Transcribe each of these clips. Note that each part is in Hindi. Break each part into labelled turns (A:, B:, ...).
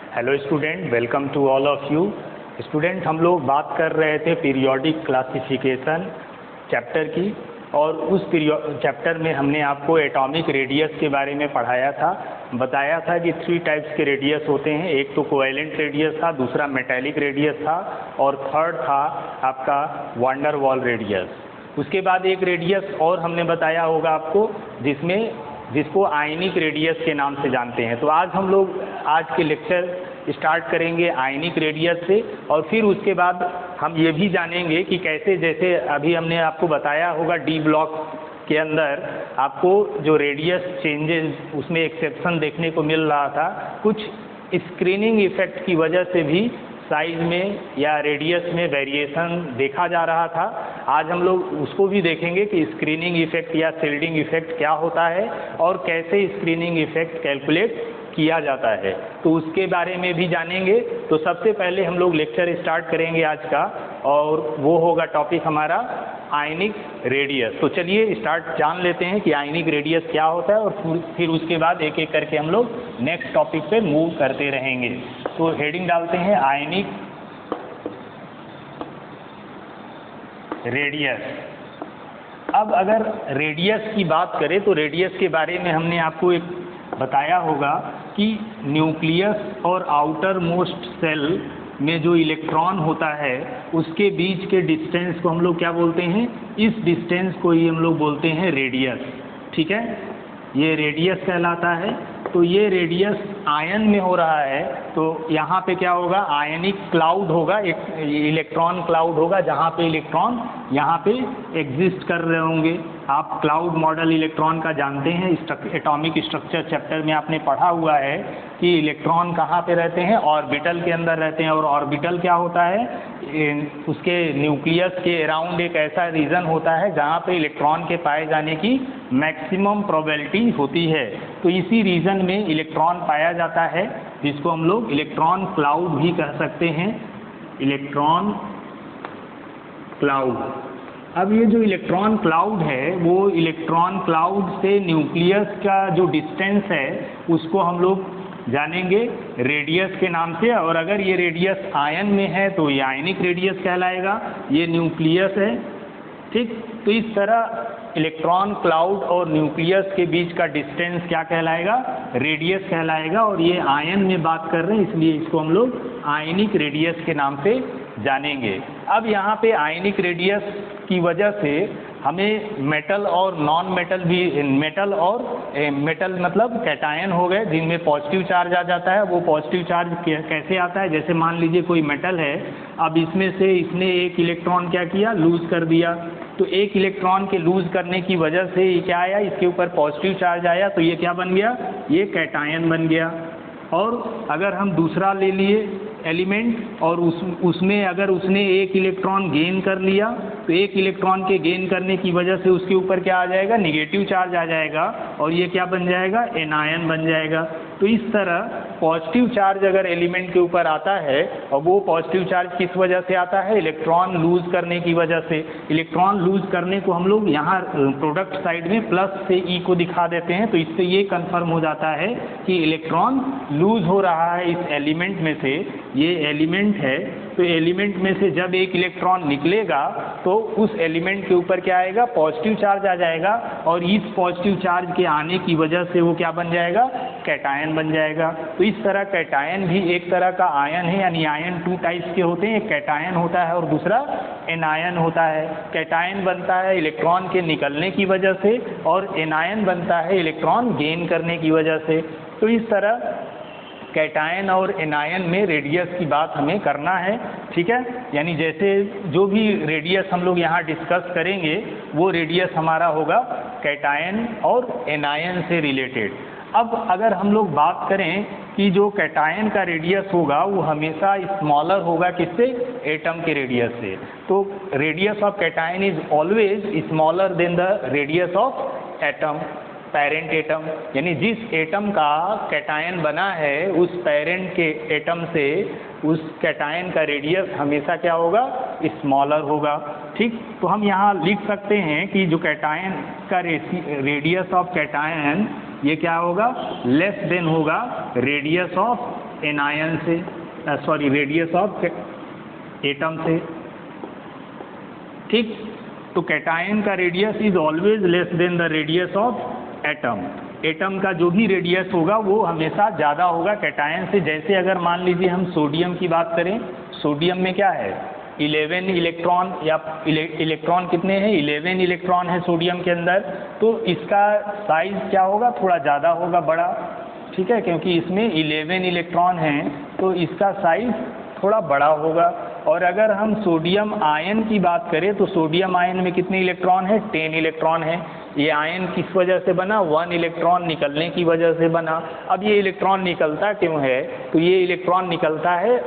A: Hello student, welcome to all of you. Student, हम लोग बात कर रहे थे पीरियोडिक क्लासिफिकेशन चैप्टर की, और उस चैप्टर में हमने आपको एटॉमिक रेडियस के बारे में पढ़ाया था। बताया था कि 3 टाइप्स के रेडियस होते हैं। एक तो कोवेलेंट रेडियस था, दूसरा मेटेलिक रेडियस था, और थर्ड था आपका वांडर वॉल रेडियस। उसके बाद एक रेडियस और हमने बताया होगा आपको, जिसको आयनिक रेडियस के नाम से जानते हैं। तो आज हम लोग आज के लेक्चर स्टार्ट करेंगे आयनिक रेडियस से, और फिर उसके बाद हम ये भी जानेंगे कि कैसे, जैसे अभी हमने आपको बताया होगा डी ब्लॉक के अंदर आपको जो रेडियस चेंजेस उसमें एक्सेप्शन देखने को मिल रहा था, कुछ स्क्रीनिंग इफेक्ट की वजह से भी साइज में या रेडियस में वेरिएशन देखा जा रहा था। आज हम लोग उसको भी देखेंगे कि स्क्रीनिंग इफेक्ट या शिल्डिंग इफेक्ट क्या होता है और कैसे स्क्रीनिंग इफेक्ट कैलकुलेट किया जाता है, तो उसके बारे में भी जानेंगे। तो सबसे पहले हम लोग लेक्चर स्टार्ट करेंगे आज का, और वो होगा टॉपिक हमारा आयनिक रेडियस। तो चलिए जान लेते हैं कि आयनिक रेडियस क्या होता है, और फिर उसके बाद एक एक करके हम लोग नेक्स्ट टॉपिक पे मूव करते रहेंगे। तो हेडिंग डालते हैं आयनिक रेडियस। अब अगर रेडियस की बात करें तो रेडियस के बारे में हमने आपको एक बताया होगा कि न्यूक्लियस और आउटर मोस्ट सेल में जो इलेक्ट्रॉन होता है उसके बीच के डिस्टेंस को हम लोग क्या बोलते हैं, इस डिस्टेंस को ही हम लोग बोलते हैं रेडियस। ठीक है, ये रेडियस कहलाता है। तो ये रेडियस आयन में हो रहा है, तो यहाँ पे क्या होगा, आयनिक क्लाउड होगा, एक इलेक्ट्रॉन क्लाउड होगा, जहाँ पे इलेक्ट्रॉन यहाँ पे एग्जिस्ट कर रहे होंगे। आप क्लाउड मॉडल इलेक्ट्रॉन का जानते हैं, एटॉमिक स्ट्रक्चर चैप्टर में आपने पढ़ा हुआ है कि इलेक्ट्रॉन कहाँ पे रहते हैं, ऑर्बिटल के अंदर रहते हैं। और ऑर्बिटल क्या होता है, उसके न्यूक्लियस के अराउंड एक ऐसा रीजन होता है जहाँ पे इलेक्ट्रॉन के पाए जाने की मैक्सिमम प्रोबेबिलिटी होती है। तो इसी रीजन में इलेक्ट्रॉन पाया जाता है, जिसको हम लोग इलेक्ट्रॉन क्लाउड भी कह सकते हैं, इलेक्ट्रॉन क्लाउड। अब ये जो इलेक्ट्रॉन क्लाउड है, वो इलेक्ट्रॉन क्लाउड से न्यूक्लियस का जो डिस्टेंस है उसको हम लोग जानेंगे रेडियस के नाम से। और अगर ये रेडियस आयन में है तो ये आयनिक रेडियस कहलाएगा, ये न्यूक्लियस है। ठीक, तो इस तरह इलेक्ट्रॉन क्लाउड और न्यूक्लियस के बीच का डिस्टेंस क्या कहलाएगा, रेडियस कहलाएगा। और ये आयन में बात कर रहे हैं, इसलिए इसको हम लोग आयनिक रेडियस के नाम से जानेंगे। अब यहाँ पे आयनिक रेडियस की वजह से हमें मेटल और नॉन मेटल भी, मेटल और मेटल मतलब कैटायन हो गए, जिनमें पॉजिटिव चार्ज आ जाता है। वो पॉजिटिव चार्ज कैसे आता है, जैसे मान लीजिए कोई मेटल है, अब इसमें से इसने एक इलेक्ट्रॉन क्या किया, लूज कर दिया। तो एक इलेक्ट्रॉन के लूज करने की वजह से ये क्या आया, इसके ऊपर पॉजिटिव चार्ज आया, तो ये क्या बन गया, ये कैटायन बन गया। और अगर हम दूसरा ले लिए एलिमेंट, और उसमें अगर उसने एक इलेक्ट्रॉन गेन कर लिया, तो एक इलेक्ट्रॉन के गेन करने की वजह से उसके ऊपर क्या आ जाएगा, निगेटिव चार्ज आ जाएगा, और ये क्या बन जाएगा, एनायन बन जाएगा। तो इस तरह पॉजिटिव चार्ज अगर एलिमेंट के ऊपर आता है, और वो पॉजिटिव चार्ज किस वजह से आता है, इलेक्ट्रॉन लूज करने की वजह से। इलेक्ट्रॉन लूज करने को हम लोग यहाँ प्रोडक्ट साइड में प्लस से ई को दिखा देते हैं, तो इससे ये कंफर्म हो जाता है कि इलेक्ट्रॉन लूज हो रहा है इस एलिमेंट में से। ये एलिमेंट है, तो एलिमेंट में से जब एक इलेक्ट्रॉन निकलेगा तो उस एलिमेंट के ऊपर क्या आएगा, पॉजिटिव चार्ज आ जाएगा, और इस पॉजिटिव चार्ज के आने की वजह से वो क्या बन जाएगा, कैटायन बन जाएगा। तो इस तरह कैटायन भी एक तरह का आयन है, यानी आयन 2 टाइप्स के होते हैं, एक कैटायन होता है और दूसरा एनायन होता है। कैटायन बनता है इलेक्ट्रॉन के निकलने की वजह से, और एनायन बनता है इलेक्ट्रॉन गेन करने की वजह से। तो इस तरह कैटायन और एनायन में रेडियस की बात हमें करना है। ठीक है, यानी जैसे जो भी रेडियस हम लोग यहाँ डिस्कस करेंगे वो रेडियस हमारा होगा कैटायन और एनायन से रिलेटेड। अब अगर हम लोग बात करें कि जो कैटायन का रेडियस होगा वो हमेशा स्मॉलर होगा, किससे, एटम के रेडियस से। तो radius of cation is always smaller than the radius of atom, parent atom. यानी जिस एटम का कैटायन बना है उस पेरेंट के एटम से उस कैटायन का रेडियस हमेशा क्या होगा, स्मॉलर होगा। ठीक, तो हम यहाँ लिख सकते हैं कि जो कैटायन का रेडियस ऑफ कैटायन ये क्या होगा, लेस देन होगा रेडियस ऑफ एनायन से, सॉरी रेडियस ऑफ एटम से, ठीक। तो कैटायन का radius is always less than the radius of atom. Atom का जो भी रेडियस होगा वो हमेशा ज़्यादा होगा कैटायन से। जैसे अगर मान लीजिए हम सोडियम की बात करें, सोडियम में क्या है 11 इलेक्ट्रॉन, या इलेक्ट्रॉन कितने हैं 11 इलेक्ट्रॉन है सोडियम के अंदर, तो इसका साइज क्या होगा थोड़ा ज़्यादा होगा, बड़ा, ठीक है, क्योंकि इसमें 11 इलेक्ट्रॉन हैं तो इसका साइज थोड़ा बड़ा होगा। और अगर हम सोडियम आयन की बात करें तो सोडियम आयन में कितने इलेक्ट्रॉन है 10 इलेक्ट्रॉन है। ये आयन किस वजह से बना 1 इलेक्ट्रॉन निकलने की वजह से बना। अब ये इलेक्ट्रॉन निकलता क्यों है, तो ये इलेक्ट्रॉन निकलता है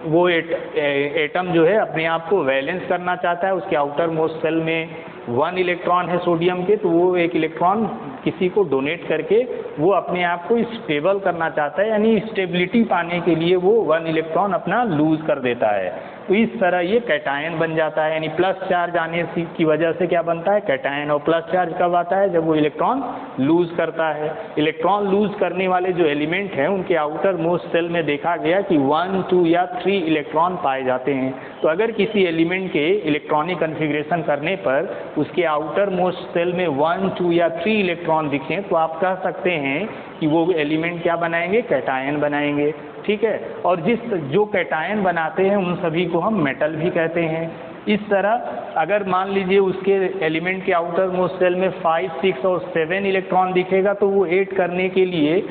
A: वो एटम जो है अपने आप को वैलेंस करना चाहता है, उसके आउटर मोस्ट सेल में 1 इलेक्ट्रॉन है सोडियम के, तो वो एक इलेक्ट्रॉन किसी को डोनेट करके वो अपने आप को स्टेबल करना चाहता है, यानी स्टेबिलिटी पाने के लिए वो 1 इलेक्ट्रॉन अपना लूज कर देता है। तो इस तरह ये कैटायन बन जाता है, यानी प्लस चार्ज आने की वजह से क्या बनता है कैटायन। और प्लस चार्ज कब आता है जब वो इलेक्ट्रॉन लूज करता है। इलेक्ट्रॉन लूज करने वाले जो एलिमेंट हैं उनके आउटर मोस्ट सेल में देखा गया कि 1, 2 या 3 इलेक्ट्रॉन पाए जाते हैं। तो अगर किसी एलिमेंट के इलेक्ट्रॉनिक कन्फिग्रेशन करने पर उसके आउटर मोस्ट सेल में 1, 2 या 3 इलेक्ट्रॉन दिखें तो आप कह सकते हैं कि वो एलिमेंट क्या बनाएंगे कैटायन बनाएंगे, ठीक है। और जो कैटायन बनाते हैं उन सभी को हम मेटल भी कहते हैं। इस तरह अगर मान लीजिए उसके एलिमेंट के आउटर मोस्ट सेल में 5, 6 और 7 इलेक्ट्रॉन दिखेगा तो वो 8 करने के लिए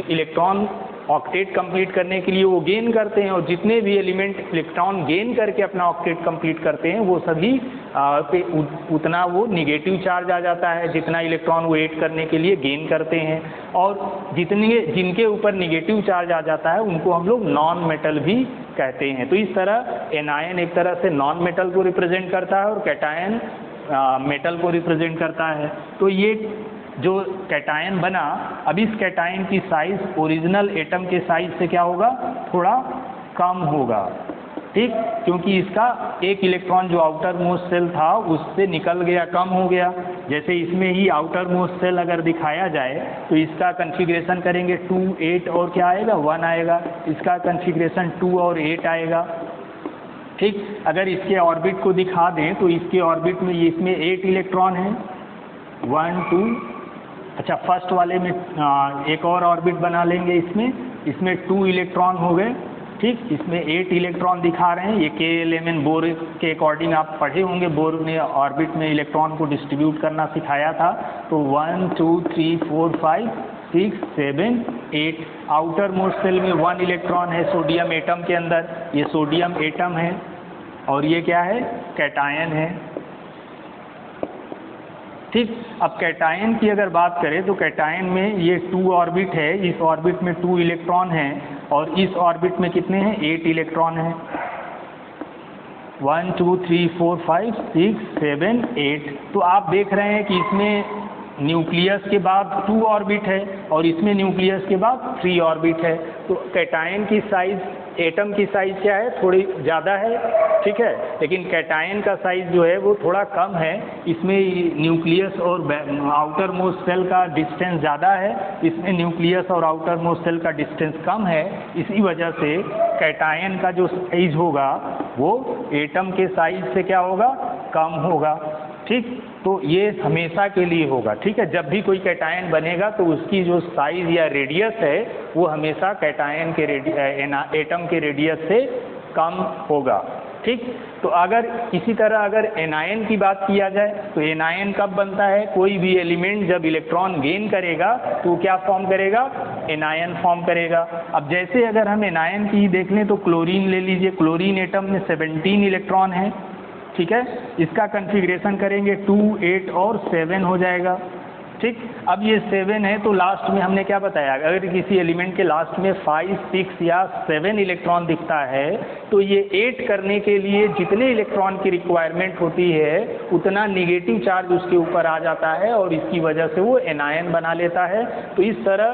A: इलेक्ट्रॉन ऑक्टेट कंप्लीट करने के लिए वो गेन करते हैं, और जितने भी एलिमेंट इलेक्ट्रॉन गेन करके अपना ऑक्टेट कंप्लीट करते हैं वो सभी पे उतना वो निगेटिव चार्ज आ जाता है जितना इलेक्ट्रॉन वो 8 करने के लिए गेन करते हैं। और जिनके ऊपर निगेटिव चार्ज आ जाता है उनको हम लोग नॉन मेटल भी कहते हैं। तो इस तरह एनायन एक तरह से नॉन मेटल को रिप्रेजेंट करता है और कैटायन मेटल को रिप्रेजेंट करता है। तो ये जो कैटायन बना, अब इस कैटायन की साइज ओरिजिनल एटम के साइज से क्या होगा थोड़ा कम होगा, ठीक, क्योंकि इसका एक इलेक्ट्रॉन जो आउटर मोस्ट सेल था उससे निकल गया, कम हो गया। जैसे इसमें ही आउटर मोस्ट सेल अगर दिखाया जाए तो इसका कन्फिग्रेशन करेंगे 2, 8 और क्या आएगा 1 आएगा, इसका कन्फिग्रेशन 2 और 8 आएगा, ठीक। अगर इसके ऑर्बिट को दिखा दें तो इसके ऑर्बिट में इसमें 8 इलेक्ट्रॉन हैं, 1, 2, अच्छा फर्स्ट वाले में एक और ऑर्बिट बना लेंगे, इसमें 2 इलेक्ट्रॉन हो गए, ठीक। इसमें 8 इलेक्ट्रॉन दिखा रहे हैं। ये KLMN बोर के अकॉर्डिंग आप पढ़े होंगे, बोर ने ऑर्बिट में इलेक्ट्रॉन को डिस्ट्रीब्यूट करना सिखाया था। तो 1, 2, 3, 4, 5, 6, 7, 8 आउटर मोस्ट सेल में 1 इलेक्ट्रॉन है सोडियम एटम के अंदर, ये सोडियम एटम है और ये क्या है कैटायन है, ठीक। अब कैटायन की अगर बात करें तो कैटायन में ये 2 ऑर्बिट है, इस ऑर्बिट में 2 इलेक्ट्रॉन हैं और इस ऑर्बिट में कितने हैं 8 इलेक्ट्रॉन हैं, 1, 2, 3, 4, 5, 6, 7, 8। तो आप देख रहे हैं कि इसमें न्यूक्लियस के बाद 2 ऑर्बिट है और इसमें न्यूक्लियस के बाद 3 ऑर्बिट है। तो कैटायन की साइज एटम की साइज क्या है थोड़ी ज़्यादा है, ठीक है, लेकिन कैटायन का साइज जो है वो थोड़ा कम है। इसमें न्यूक्लियस और आउटर मोस्ट सेल का डिस्टेंस ज़्यादा है, इसमें न्यूक्लियस और आउटर मोस्ट सेल का डिस्टेंस कम है। इसी वजह से कैटायन का जो साइज होगा वो एटम के साइज से क्या होगा कम होगा, ठीक। तो ये हमेशा के लिए होगा, ठीक है। जब भी कोई कैटायन बनेगा तो उसकी जो साइज या रेडियस है वो हमेशा कैटायन के एटम के रेडियस से कम होगा, ठीक। तो अगर इसी तरह अगर एनायन की बात किया जाए तो एनायन कब बनता है, कोई भी एलिमेंट जब इलेक्ट्रॉन गेन करेगा तो क्या फॉर्म करेगा एनायन फॉर्म करेगा। अब जैसे अगर हम एनायन की देख लें तो क्लोरीन ले लीजिए, क्लोरीन एटम में 17 इलेक्ट्रॉन है, ठीक है। इसका कन्फिग्रेशन करेंगे 2, 8 और 7 हो जाएगा, ठीक। अब ये 7 है तो लास्ट में हमने क्या बताया, अगर किसी एलिमेंट के लास्ट में 5, 6 या 7 इलेक्ट्रॉन दिखता है तो ये 8 करने के लिए जितने इलेक्ट्रॉन की रिक्वायरमेंट होती है उतना निगेटिव चार्ज उसके ऊपर आ जाता है और इसकी वजह से वो एनायन बना लेता है। तो इस तरह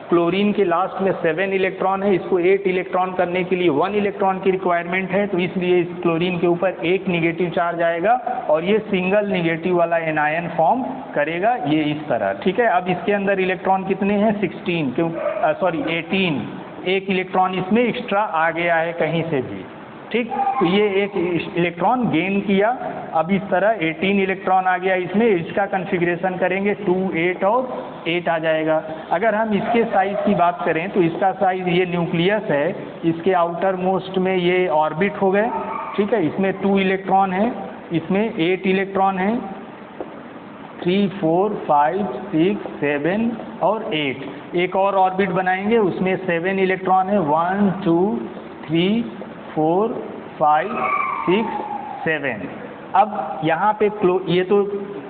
A: क्लोरीन के लास्ट में 7 इलेक्ट्रॉन है, इसको 8 इलेक्ट्रॉन करने के लिए 1 इलेक्ट्रॉन की रिक्वायरमेंट है, तो इसलिए इस क्लोरीन के ऊपर एक निगेटिव चार्ज आएगा और ये सिंगल निगेटिव वाला एनायन फॉर्म करेगा, ये इस तरह, ठीक है। अब इसके अंदर इलेक्ट्रॉन कितने हैं 16, क्यों 18, एक इलेक्ट्रॉन इसमें एक्स्ट्रा आ गया है कहीं से भी, ठीक। तो ये एक इलेक्ट्रॉन गेन किया। अब इस तरह 18 इलेक्ट्रॉन आ गया इसमें, इसका कन्फिग्रेशन करेंगे 2, 8 और 8 आ जाएगा। अगर हम इसके साइज की बात करें तो इसका साइज, ये न्यूक्लियस है, इसके आउटर मोस्ट में ये ऑर्बिट हो गए, ठीक है। इसमें 2 इलेक्ट्रॉन है, इसमें 8 इलेक्ट्रॉन है, 3, 4, 5, 6, 7 और 8। एक और ऑर्बिट बनाएंगे, उसमें 7 इलेक्ट्रॉन है, 1, 2, 3, 4, 5, 6, 7। अब यहाँ पे ये तो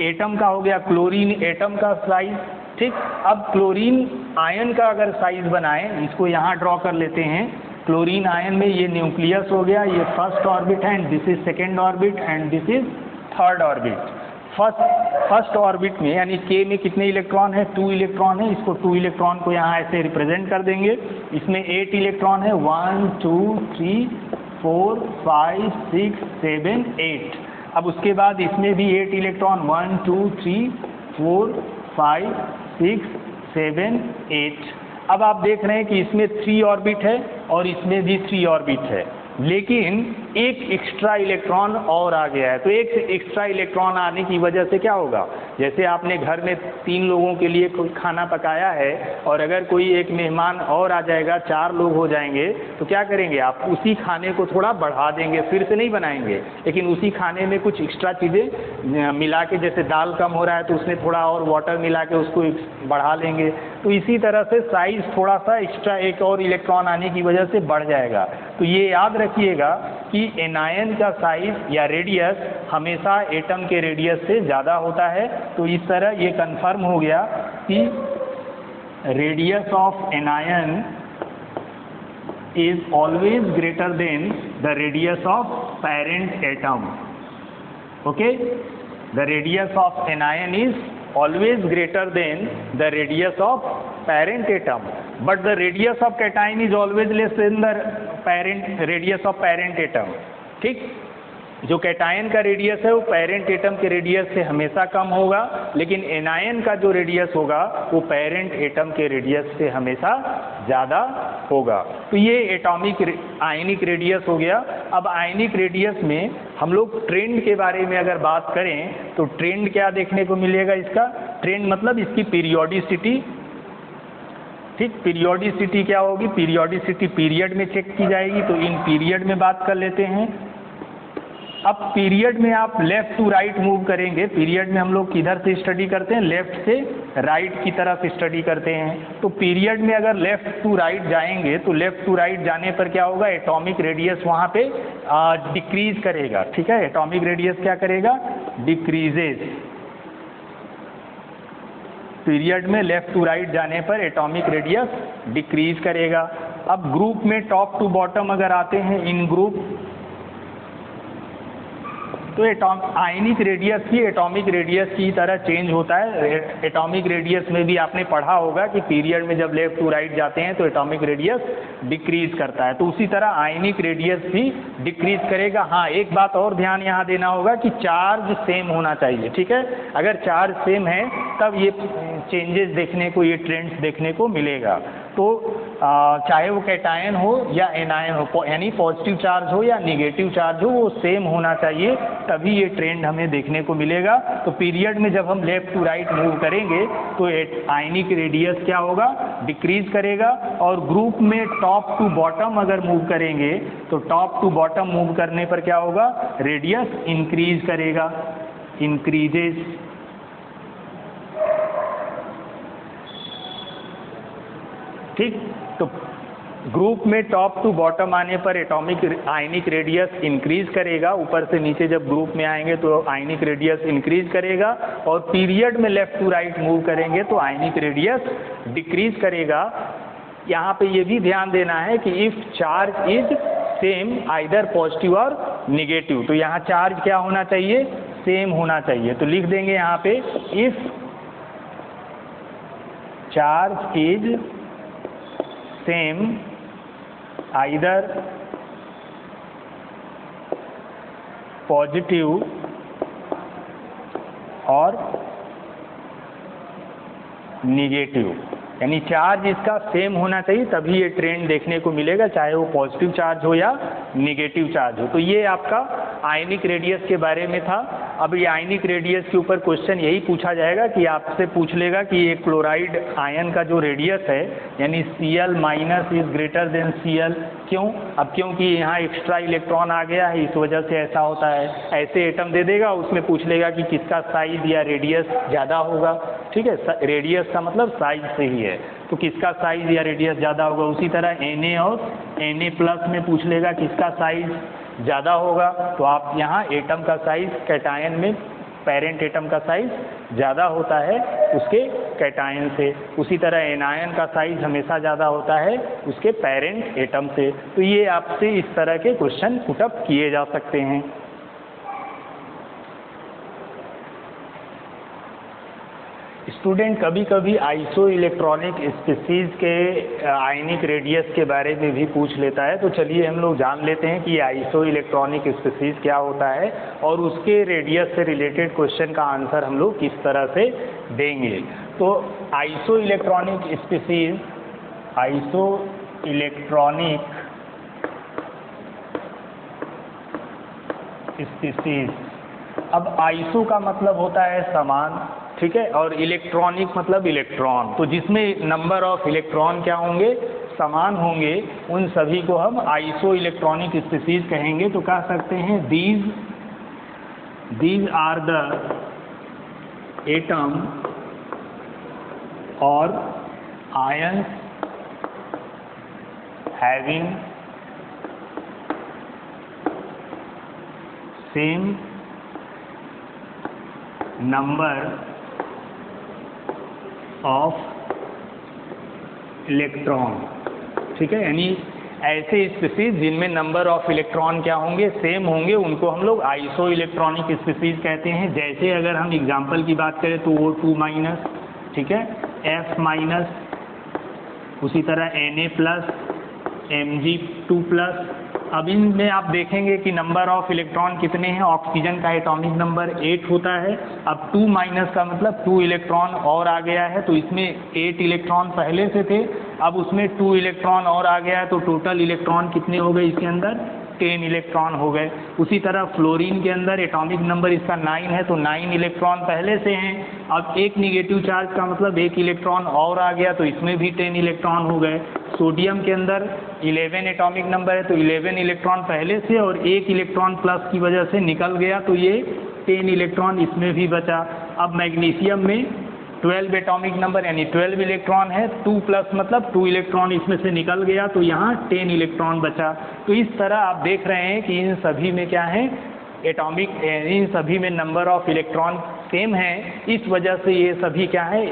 A: एटम का हो गया, क्लोरीन एटम का साइज, ठीक। अब क्लोरीन आयन का अगर साइज बनाएं, इसको यहाँ ड्रॉ कर लेते हैं। क्लोरीन आयन में ये न्यूक्लियस हो गया, ये फर्स्ट ऑर्बिट है, and this is second orbit, and this is third orbit. First orbit में यानी K में कितने इलेक्ट्रॉन है? 2 इलेक्ट्रॉन है। इसको 2 इलेक्ट्रॉन को यहाँ ऐसे रिप्रेजेंट कर देंगे। इसमें 8 इलेक्ट्रॉन है, 1, 2, 3, 4, 5, 6, 7, 8। अब उसके बाद इसमें भी 8 इलेक्ट्रॉन, 1, 2, 3, 4, 5, 6, 7, 8। अब आप देख रहे हैं कि इसमें 3 ऑर्बिट है और इसमें भी 3 ऑर्बिट है, लेकिन एक एक्स्ट्रा इलेक्ट्रॉन और आ गया है। तो एक एक्स्ट्रा इलेक्ट्रॉन आने की वजह से क्या होगा? जैसे आपने घर में 3 लोगों के लिए कोई खाना पकाया है और अगर कोई एक मेहमान और आ जाएगा, 4 लोग हो जाएंगे, तो क्या करेंगे आप? उसी खाने को थोड़ा बढ़ा देंगे, फिर से नहीं बनाएंगे, लेकिन उसी खाने में कुछ एक्स्ट्रा चीज़ें मिला के, जैसे दाल कम हो रहा है तो उसमें थोड़ा और वाटर मिला के उसको बढ़ा लेंगे। तो इसी तरह से साइज थोड़ा सा एक्स्ट्रा एक और इलेक्ट्रॉन आने की वजह से बढ़ जाएगा। तो ये याद रखिएगा कि एनायन का साइज या रेडियस हमेशा एटम के रेडियस से ज़्यादा होता है। तो इस तरह ये कंफर्म हो गया कि radius of anion is always greater than the radius of parent atom. Okay, the radius of anion is always greater than the radius of parent atom, but the radius of cation is always less than the radius of parent atom। ठीक, जो कैटायन का रेडियस है वो पेरेंट एटम के रेडियस से हमेशा कम होगा, लेकिन एनायन का जो रेडियस होगा वो पेरेंट एटम के रेडियस से हमेशा ज़्यादा होगा। तो ये एटॉमिक आयनिक रेडियस हो गया। अब आयनिक रेडियस में हम लोग ट्रेंड के बारे में अगर बात करें तो ट्रेंड क्या देखने को मिलेगा? इसका ट्रेंड मतलब इसकी पीरियोडिसिटी। ठीक, पीरियोडिसिटी क्या होगी? पीरियोडिसिटी पीरियड में चेक की जाएगी, तो इन पीरियड में बात कर लेते हैं। अब पीरियड में आप लेफ्ट टू राइट मूव करेंगे। पीरियड में हम लोग किधर से स्टडी करते हैं? लेफ्ट से राइट की तरफ स्टडी करते हैं। तो पीरियड में अगर लेफ्ट टू राइट जाएंगे तो लेफ्ट टू राइट जाने पर क्या होगा? एटॉमिक रेडियस वहाँ पे डिक्रीज करेगा। ठीक है, एटॉमिक रेडियस क्या करेगा? डिक्रीजेज। पीरियड में लेफ्ट टू राइट जाने पर एटॉमिक रेडियस डिक्रीज करेगा। अब ग्रुप में टॉप टू बॉटम अगर आते हैं, इन ग्रुप, तो आयनिक रेडियस ही एटॉमिक रेडियस की तरह चेंज होता है। एटॉमिक रेडियस में भी आपने पढ़ा होगा कि पीरियड में जब लेफ्ट टू राइट जाते हैं तो एटॉमिक रेडियस डिक्रीज करता है। तो उसी तरह आयनिक रेडियस भी डिक्रीज करेगा। हाँ, एक बात और ध्यान यहाँ देना होगा कि चार्ज सेम होना चाहिए। ठीक है, अगर चार्ज सेम है तब ये चेंजेस देखने को, ये ट्रेंड्स देखने को मिलेगा। तो चाहे वो कैटायन हो या एनायन हो, यानी पॉजिटिव चार्ज हो या निगेटिव चार्ज हो, वो सेम होना चाहिए, तभी ये ट्रेंड हमें देखने को मिलेगा। तो पीरियड में जब हम लेफ्ट टू राइट मूव करेंगे तो आयनिक रेडियस क्या होगा? डिक्रीज करेगा। और ग्रुप में टॉप टू बॉटम अगर मूव करेंगे तो टॉप टू बॉटम मूव करने पर क्या होगा? रेडियस इंक्रीज करेगा, इंक्रीजेस। ठीक, तो ग्रुप में टॉप टू बॉटम आने पर एटॉमिक आयनिक रेडियस इंक्रीज करेगा। ऊपर से नीचे जब ग्रुप में आएंगे तो आयनिक रेडियस इंक्रीज करेगा। और पीरियड में लेफ्ट टू राइट मूव करेंगे तो आयनिक रेडियस डिक्रीज करेगा। यहाँ पे ये भी ध्यान देना है कि if charge is same either positive और निगेटिव, तो यहाँ चार्ज क्या होना चाहिए? सेम होना चाहिए। तो लिख देंगे यहाँ पे, if charge is same either positive और निगेटिव। यानी चार्ज इसका सेम होना चाहिए, तभी ये ट्रेंड देखने को मिलेगा, चाहे वो पॉजिटिव चार्ज हो या निगेटिव चार्ज हो। तो ये आपका आयनिक रेडियस के बारे में था। अब ये आयनिक रेडियस के ऊपर क्वेश्चन यही पूछा जाएगा कि आपसे पूछ लेगा कि ये क्लोराइड आयन का जो रेडियस है यानी Cl minus is greater than Cl, क्यों? अब क्योंकि यहाँ एक्स्ट्रा इलेक्ट्रॉन आ गया है, इस वजह से ऐसा होता है। ऐसे एटम दे देगा, उसमें पूछ लेगा कि किसका साइज या रेडियस ज़्यादा होगा, ठीक है, रेडियस का मतलब साइज से ही है, तो किसका साइज या रेडियस ज़्यादा होगा। उसी तरह Na और Na+ में पूछ लेगा किसका साइज ज़्यादा होगा, तो आप यहाँ एटम का साइज कैटायन में पेरेंट एटम का साइज ज़्यादा होता है उसके कैटायन से। उसी तरह एनायन का साइज हमेशा ज़्यादा होता है उसके पेरेंट एटम से। तो ये आपसे इस तरह के क्वेश्चन पुटअप किए जा सकते हैं। स्टूडेंट कभी कभी आइसो इलेक्ट्रॉनिक स्पीसीज़ के आयनिक रेडियस के बारे में भी पूछ लेता है, तो चलिए हम लोग जान लेते हैं कि आइसो इलेक्ट्रॉनिक स्पीसीज़ क्या होता है और उसके रेडियस से रिलेटेड क्वेश्चन का आंसर हम लोग किस तरह से देंगे। तो iso electronic species, iso electronic species, अब आइसो का मतलब होता है समान, ठीक है, और इलेक्ट्रॉनिक मतलब इलेक्ट्रॉन, तो जिसमें नंबर ऑफ इलेक्ट्रॉन क्या होंगे, समान होंगे, उन सभी को हम आइसो इलेक्ट्रॉनिक स्पीसीज कहेंगे। तो कह सकते हैं दीज आर द एटम और ions having same number of electron, ठीक है, यानी ऐसे स्पीसीज जिनमें नंबर ऑफ इलेक्ट्रॉन क्या होंगे, सेम होंगे, उनको हम लोग आइसो इलेक्ट्रॉनिक स्पीसीज कहते हैं। जैसे अगर हम एग्जांपल की बात करें तो O2-, ठीक है, F-, उसी तरह Na+, Mg2+। अब इनमें आप देखेंगे कि नंबर ऑफ इलेक्ट्रॉन कितने हैं, ऑक्सीजन का एटॉमिक नंबर 8 होता है। अब 2- का मतलब 2 इलेक्ट्रॉन और आ गया है, तो इसमें 8 इलेक्ट्रॉन पहले से थे, अब उसमें 2 इलेक्ट्रॉन और आ गया है, तो टोटल इलेक्ट्रॉन कितने हो गए इसके अंदर, 10 इलेक्ट्रॉन हो गए। उसी तरह फ्लोरीन के अंदर एटॉमिक नंबर इसका 9 है, तो 9 इलेक्ट्रॉन पहले से हैं। अब एक निगेटिव चार्ज का मतलब 1 इलेक्ट्रॉन और आ गया, तो इसमें भी 10 इलेक्ट्रॉन हो गए। सोडियम के अंदर 11 एटॉमिक नंबर है, तो 11 इलेक्ट्रॉन पहले से और 1 इलेक्ट्रॉन प्लस की वजह से निकल गया, तो ये 10 इलेक्ट्रॉन इसमें भी बचा। अब मैग्नीशियम में 12 एटॉमिक नंबर यानी 12 इलेक्ट्रॉन है, 2+ मतलब 2 इलेक्ट्रॉन इसमें से निकल गया, तो यहाँ 10 इलेक्ट्रॉन बचा। तो इस तरह आप देख रहे हैं कि इन सभी में क्या है, एटॉमिक, इन सभी में नंबर ऑफ इलेक्ट्रॉन सेम है, इस वजह से ये सभी क्या है,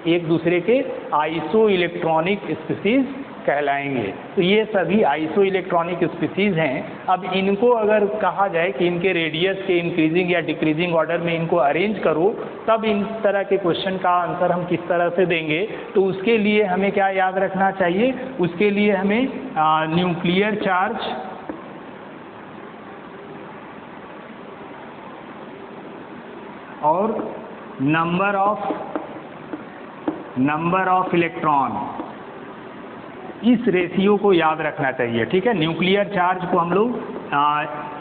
A: एक दूसरे के आइसो इलेक्ट्रॉनिक स्पीसीज कहलाएंगे। तो ये सभी आइसो इलेक्ट्रॉनिक स्पीसीज हैं। अब इनको अगर कहा जाए कि इनके रेडियस के इंक्रीजिंग या डिक्रीजिंग ऑर्डर में इनको अरेंज करो, तब इन तरह के क्वेश्चन का आंसर हम किस तरह से देंगे, तो उसके लिए हमें क्या याद रखना चाहिए, उसके लिए हमें न्यूक्लियर चार्ज और नंबर ऑफ इलेक्ट्रॉन, इस रेशियो को याद रखना चाहिए, ठीक है। न्यूक्लियर चार्ज को हम लोग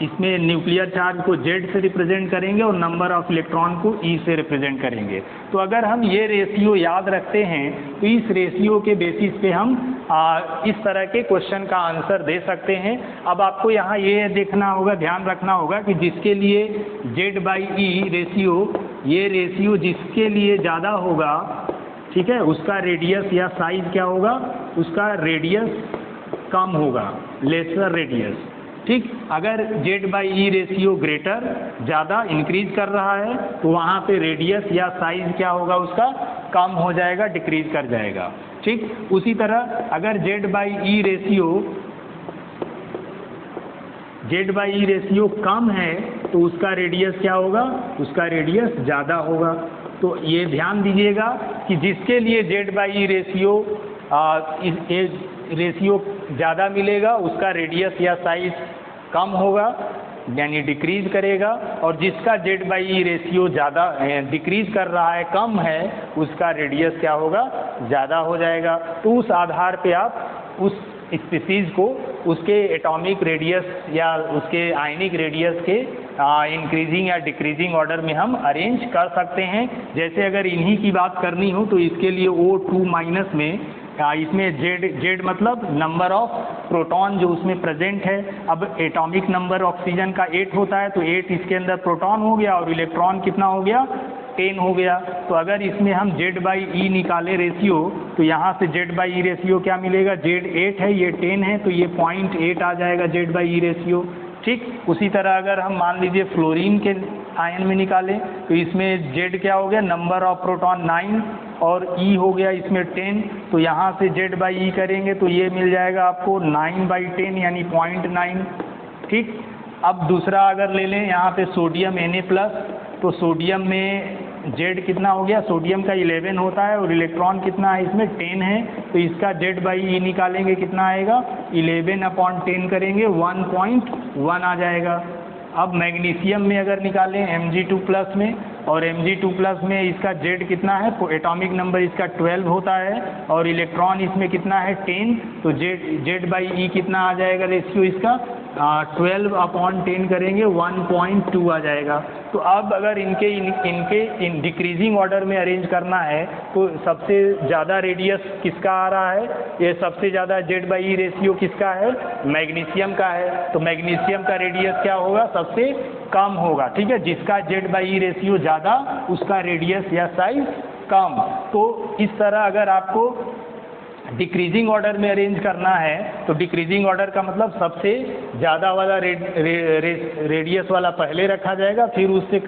A: इसमें न्यूक्लियर चार्ज को Z से रिप्रेजेंट करेंगे और नंबर ऑफ इलेक्ट्रॉन को E से रिप्रेजेंट करेंगे। तो अगर हम ये रेशियो याद रखते हैं तो इस रेशियो के बेसिस पे हम इस तरह के क्वेश्चन का आंसर दे सकते हैं। अब आपको यहाँ ये देखना होगा, ध्यान रखना होगा कि जिसके लिए Z/E रेशियो, ये रेशियो जिसके लिए ज़्यादा होगा, ठीक है, उसका रेडियस या साइज क्या होगा, उसका रेडियस कम होगा, लेसर रेडियस, ठीक। अगर Z/E रेशियो ग्रेटर, ज़्यादा इंक्रीज कर रहा है, तो वहाँ पे रेडियस या साइज क्या होगा, उसका कम हो जाएगा, डिक्रीज कर जाएगा, ठीक। उसी तरह अगर Z/E रेशियो कम है तो उसका रेडियस क्या होगा, उसका रेडियस ज़्यादा होगा। तो ये ध्यान दीजिएगा कि जिसके लिए Z/E रेशियो ज़्यादा मिलेगा, उसका रेडियस या साइज कम होगा, यानी डिक्रीज करेगा, और जिसका Z/E रेशियो ज़्यादा डिक्रीज कर रहा है, कम है, उसका रेडियस क्या होगा, ज़्यादा हो जाएगा। तो उस आधार पे आप उस स्पीसीज को उसके एटॉमिक रेडियस या उसके आयनिक रेडियस के इंक्रीजिंग या डिक्रीजिंग ऑर्डर में हम अरेंज कर सकते हैं। जैसे अगर इन्हीं की बात करनी हो तो इसके लिए O2- में इसमें Z मतलब नंबर ऑफ प्रोटॉन जो उसमें प्रेजेंट है। अब एटॉमिक नंबर ऑक्सीजन का 8 होता है, तो 8 इसके अंदर प्रोटॉन हो गया और इलेक्ट्रॉन कितना हो गया, 10 हो गया। तो अगर इसमें हम Z/E निकाले रेशियो, तो यहाँ से Z/E रेशियो क्या मिलेगा, Z 8 है, ये 10 है, तो ये 0.8 आ जाएगा Z/E रेशियो। ठीक उसी तरह अगर हम मान लीजिए फ्लोरीन के आयन में निकालें, तो इसमें Z क्या हो गया, नंबर ऑफ प्रोटॉन 9 और E हो गया इसमें 10, तो यहाँ से Z/E करेंगे तो ये मिल जाएगा आपको 9/10 यानी 0.9। ठीक, अब दूसरा अगर ले लें यहाँ पे सोडियम Na+, तो सोडियम में Z कितना हो गया, सोडियम का 11 होता है और इलेक्ट्रॉन कितना है, इसमें 10 है, तो इसका Z/E निकालेंगे कितना आएगा, 11/10 करेंगे 1.1 आ जाएगा। अब मैग्नीशियम में अगर निकालें Mg2+ में, और Mg2+ में इसका Z कितना है, एटॉमिक नंबर इसका 12 होता है और इलेक्ट्रॉन इसमें कितना है 10, तो Z/E कितना आ जाएगा रेशियो इसका, 12/10 करेंगे 1.2 आ जाएगा। तो अब अगर इनके डिक्रीजिंग ऑर्डर में अरेंज करना है तो सबसे ज़्यादा रेडियस किसका आ रहा है, ये सबसे ज़्यादा Z/E रेशियो किसका है, मैग्नीशियम का है। तो मैग्नीशियम का रेडियस क्या होगा, सबसे कम होगा। ठीक है, जिसका Z/E रेशियो ज़्यादा उसका रेडियस या साइज कम। तो इस तरह अगर आपको डिक्रीजिंग ऑर्डर में अरेंज करना है तो डिक्रीजिंग ऑर्डर का मतलब सबसे ज़्यादा वाला रेडियस वाला पहले रखा जाएगा, फिर उससे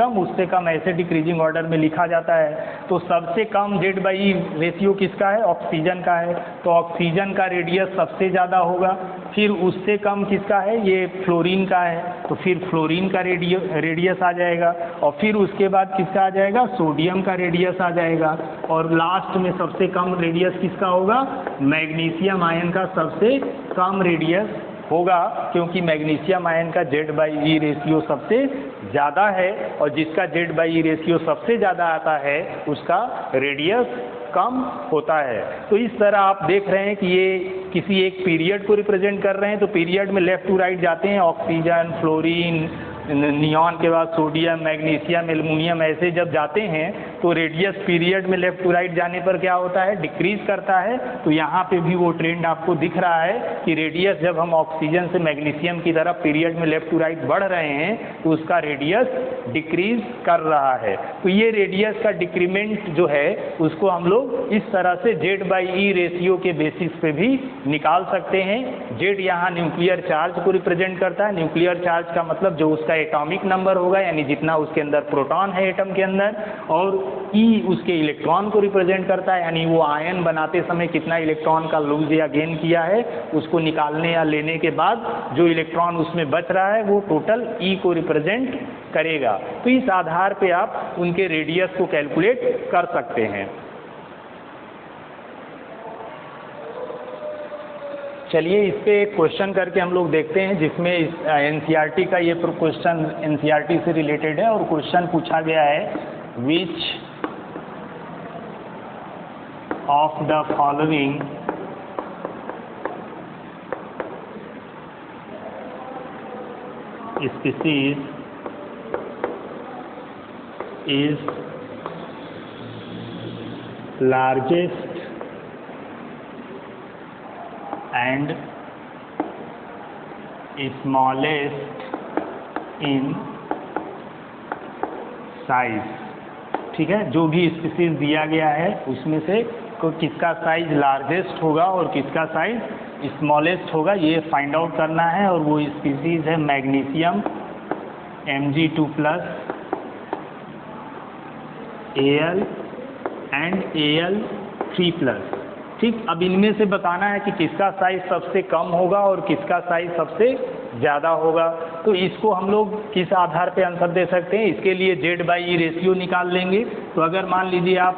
A: कम ऐसे डिक्रीजिंग ऑर्डर में लिखा जाता है। तो सबसे कम Z/E रेशियो किसका है, ऑक्सीजन का है, तो ऑक्सीजन का रेडियस सबसे ज़्यादा होगा। फिर उससे कम किसका है, ये फ्लोरीन का है, तो फिर फ्लोरीन का रेडियस आ जाएगा, और फिर उसके बाद किसका आ जाएगा, सोडियम का रेडियस आ जाएगा, और लास्ट में सबसे कम रेडियस किसका होगा, मैग्नीशियम आयन का सबसे कम रेडियस होगा, क्योंकि मैग्नीशियम आयन का Z/E रेशियो सबसे ज़्यादा है, और जिसका Z/E रेशियो सबसे ज़्यादा आता है उसका रेडियस कम होता है। तो इस तरह आप देख रहे हैं कि ये किसी एक पीरियड को रिप्रेजेंट कर रहे हैं, तो पीरियड में लेफ़्ट टू राइट जाते हैं, ऑक्सीजन, फ्लोरीन, नियॉन के बाद सोडियम, मैग्नीशियम, एल्युमिनियम, ऐसे जब जाते हैं तो रेडियस पीरियड में लेफ़्ट टू राइट जाने पर क्या होता है, डिक्रीज करता है। तो यहाँ पे भी वो ट्रेंड आपको दिख रहा है कि रेडियस जब हम ऑक्सीजन से मैग्नीशियम की तरफ पीरियड में लेफ़्ट टू राइट बढ़ रहे हैं तो उसका रेडियस डिक्रीज कर रहा है। तो ये रेडियस का डिक्रीमेंट जो है उसको हम लोग इस तरह से Z/E रेशियो के बेसिस पे भी निकाल सकते हैं। Z यहाँ न्यूक्लियर चार्ज को रिप्रेजेंट करता है, न्यूक्लियर चार्ज का मतलब जो उसका एटॉमिक नंबर होगा, यानी जितना उसके अंदर प्रोटॉन है एटम के अंदर, और E उसके इलेक्ट्रॉन को रिप्रेजेंट करता है, यानी वो आयन बनाते समय कितना इलेक्ट्रॉन का लूज या गेन किया है, उसको निकालने या लेने के बाद जो इलेक्ट्रॉन उसमें बच रहा है वो टोटल E को रिप्रेजेंट करेगा। तो इस आधार पे आप उनके रेडियस को कैलकुलेट कर सकते हैं। चलिए इस पे एक क्वेश्चन करके हम लोग देखते हैं, जिसमें इस NCERT का ये क्वेश्चन NCERT से रिलेटेड है, और क्वेश्चन पूछा गया है which of the following species is largest and smallest in size। ठीक है, जो भी स्पीसीज दिया गया है उसमें से किसका साइज लार्जेस्ट होगा और किसका साइज स्मॉलेस्ट होगा, ये फाइंड आउट करना है। और वो स्पीसीज है magnesium, Mg2+, Al and Al3+। ठीक, अब इनमें से बताना है कि किसका साइज सबसे कम होगा और किसका साइज सबसे ज़्यादा होगा। तो इसको हम लोग किस आधार पे आंसर दे सकते हैं, इसके लिए Z/E रेशियो निकाल लेंगे। तो अगर मान लीजिए आप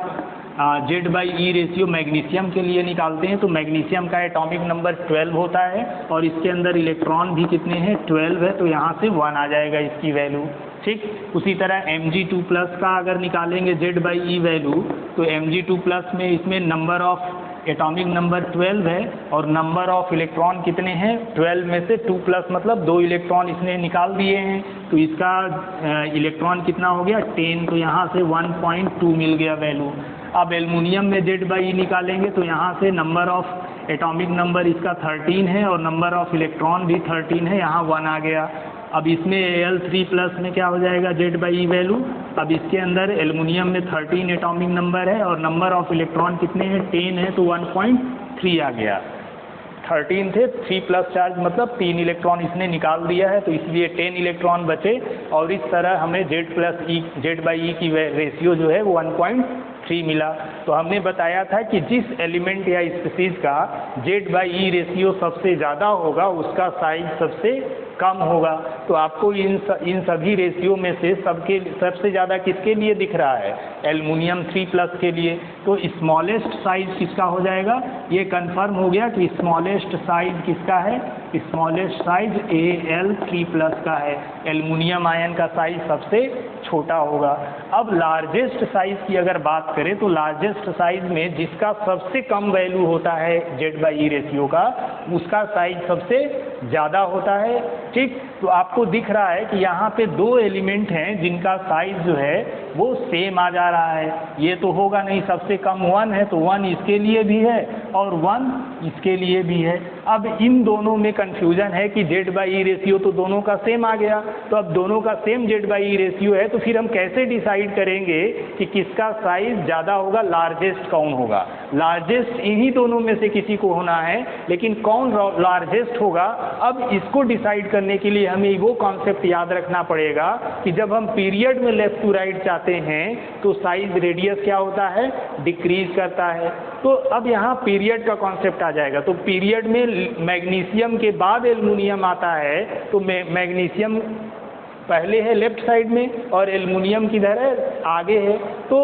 A: Z by E ratio magnesium के लिए निकालते हैं तो मैग्नीशियम का एटॉमिक नंबर 12 होता है और इसके अंदर इलेक्ट्रॉन भी कितने हैं 12 है, तो यहाँ से 1 आ जाएगा इसकी वैल्यू। ठीक, उसी तरह Mg2+ का अगर निकालेंगे जेड बाई ई वैल्यू तो Mg2+ में इसमें नंबर ऑफ एटॉमिक नंबर 12 है और नंबर ऑफ इलेक्ट्रॉन कितने हैं 12 में से 2+ मतलब 2 इलेक्ट्रॉन इसने निकाल दिए हैं, तो इसका इलेक्ट्रॉन कितना हो गया 10, तो यहाँ से 1.2 मिल गया वैल्यू। अब एल्युमिनियम में जेड बाई ई निकालेंगे तो यहाँ से नंबर ऑफ एटॉमिक नंबर इसका 13 है और नंबर ऑफ इलेक्ट्रॉन भी 13 है, यहाँ 1 आ गया। अब इसमें Al3+ में क्या हो जाएगा जेड बाई ई वैल्यू, अब इसके अंदर एल्युमिनियम में 13 एटॉमिक नंबर है और नंबर ऑफ इलेक्ट्रॉन कितने हैं 10 है, तो 1.3 आ गया। 13 थे, 3+ चार्ज मतलब 3 इलेक्ट्रॉन इसने निकाल दिया है, तो इसलिए 10 इलेक्ट्रॉन बचे और इस तरह हमें जेड बाई ई की रेशियो जो है वो 1.3 मिला। तो हमने बताया था कि जिस एलिमेंट या स्पीसीज का जेड बाई ई रेशियो सबसे ज़्यादा होगा उसका साइज सबसे कम होगा। तो आपको इन सभी रेशियो में से सबसे ज़्यादा किसके लिए दिख रहा है एल्युमिनियम 3+ के लिए, तो स्मॉलेस्ट साइज किसका हो जाएगा, ये कंफर्म हो गया कि स्मॉलेस्ट साइज किसका है, स्मॉलेस्ट साइज Al3+ का है, एल्युमिनियम आयन का साइज सबसे छोटा होगा। अब लार्जेस्ट साइज की अगर बात करें तो लार्जेस्ट साइज में जिसका सबसे कम वैल्यू होता है जेड बाई ई रेशियो का उसका साइज सबसे ज़्यादा होता है। ठीक, तो आपको दिख रहा है कि यहाँ पे 2 एलिमेंट हैं जिनका साइज जो है वो सेम आ जा रहा है, ये तो होगा नहीं, सबसे कम 1 है तो 1 इसके लिए भी है और 1 इसके लिए भी है। अब इन दोनों में कंफ्यूजन है कि जेड बाई ई रेशियो तो दोनों का सेम आ गया, तो अब दोनों का same Z by E ratio है तो फिर हम कैसे डिसाइड करेंगे कि किसका साइज ज़्यादा होगा, लार्जेस्ट कौन होगा। लार्जेस्ट इन्हीं दोनों में से किसी को होना है, लेकिन कौन लार्जेस्ट होगा अब इसको डिसाइड करने के लिए हमें वो कॉन्सेप्ट याद रखना पड़ेगा कि जब हम पीरियड में लेफ्ट टू राइट चाहते हैं तो साइज रेडियस क्या होता है, डिक्रीज करता है। तो अब यहाँ पीरियड का कॉन्सेप्ट आ जाएगा, तो पीरियड में मैग्नीशियम के बाद एल्युमिनियम आता है, तो मैग्नीशियम पहले है लेफ्ट साइड में और एल्युमिनियम किधर है, आगे है। तो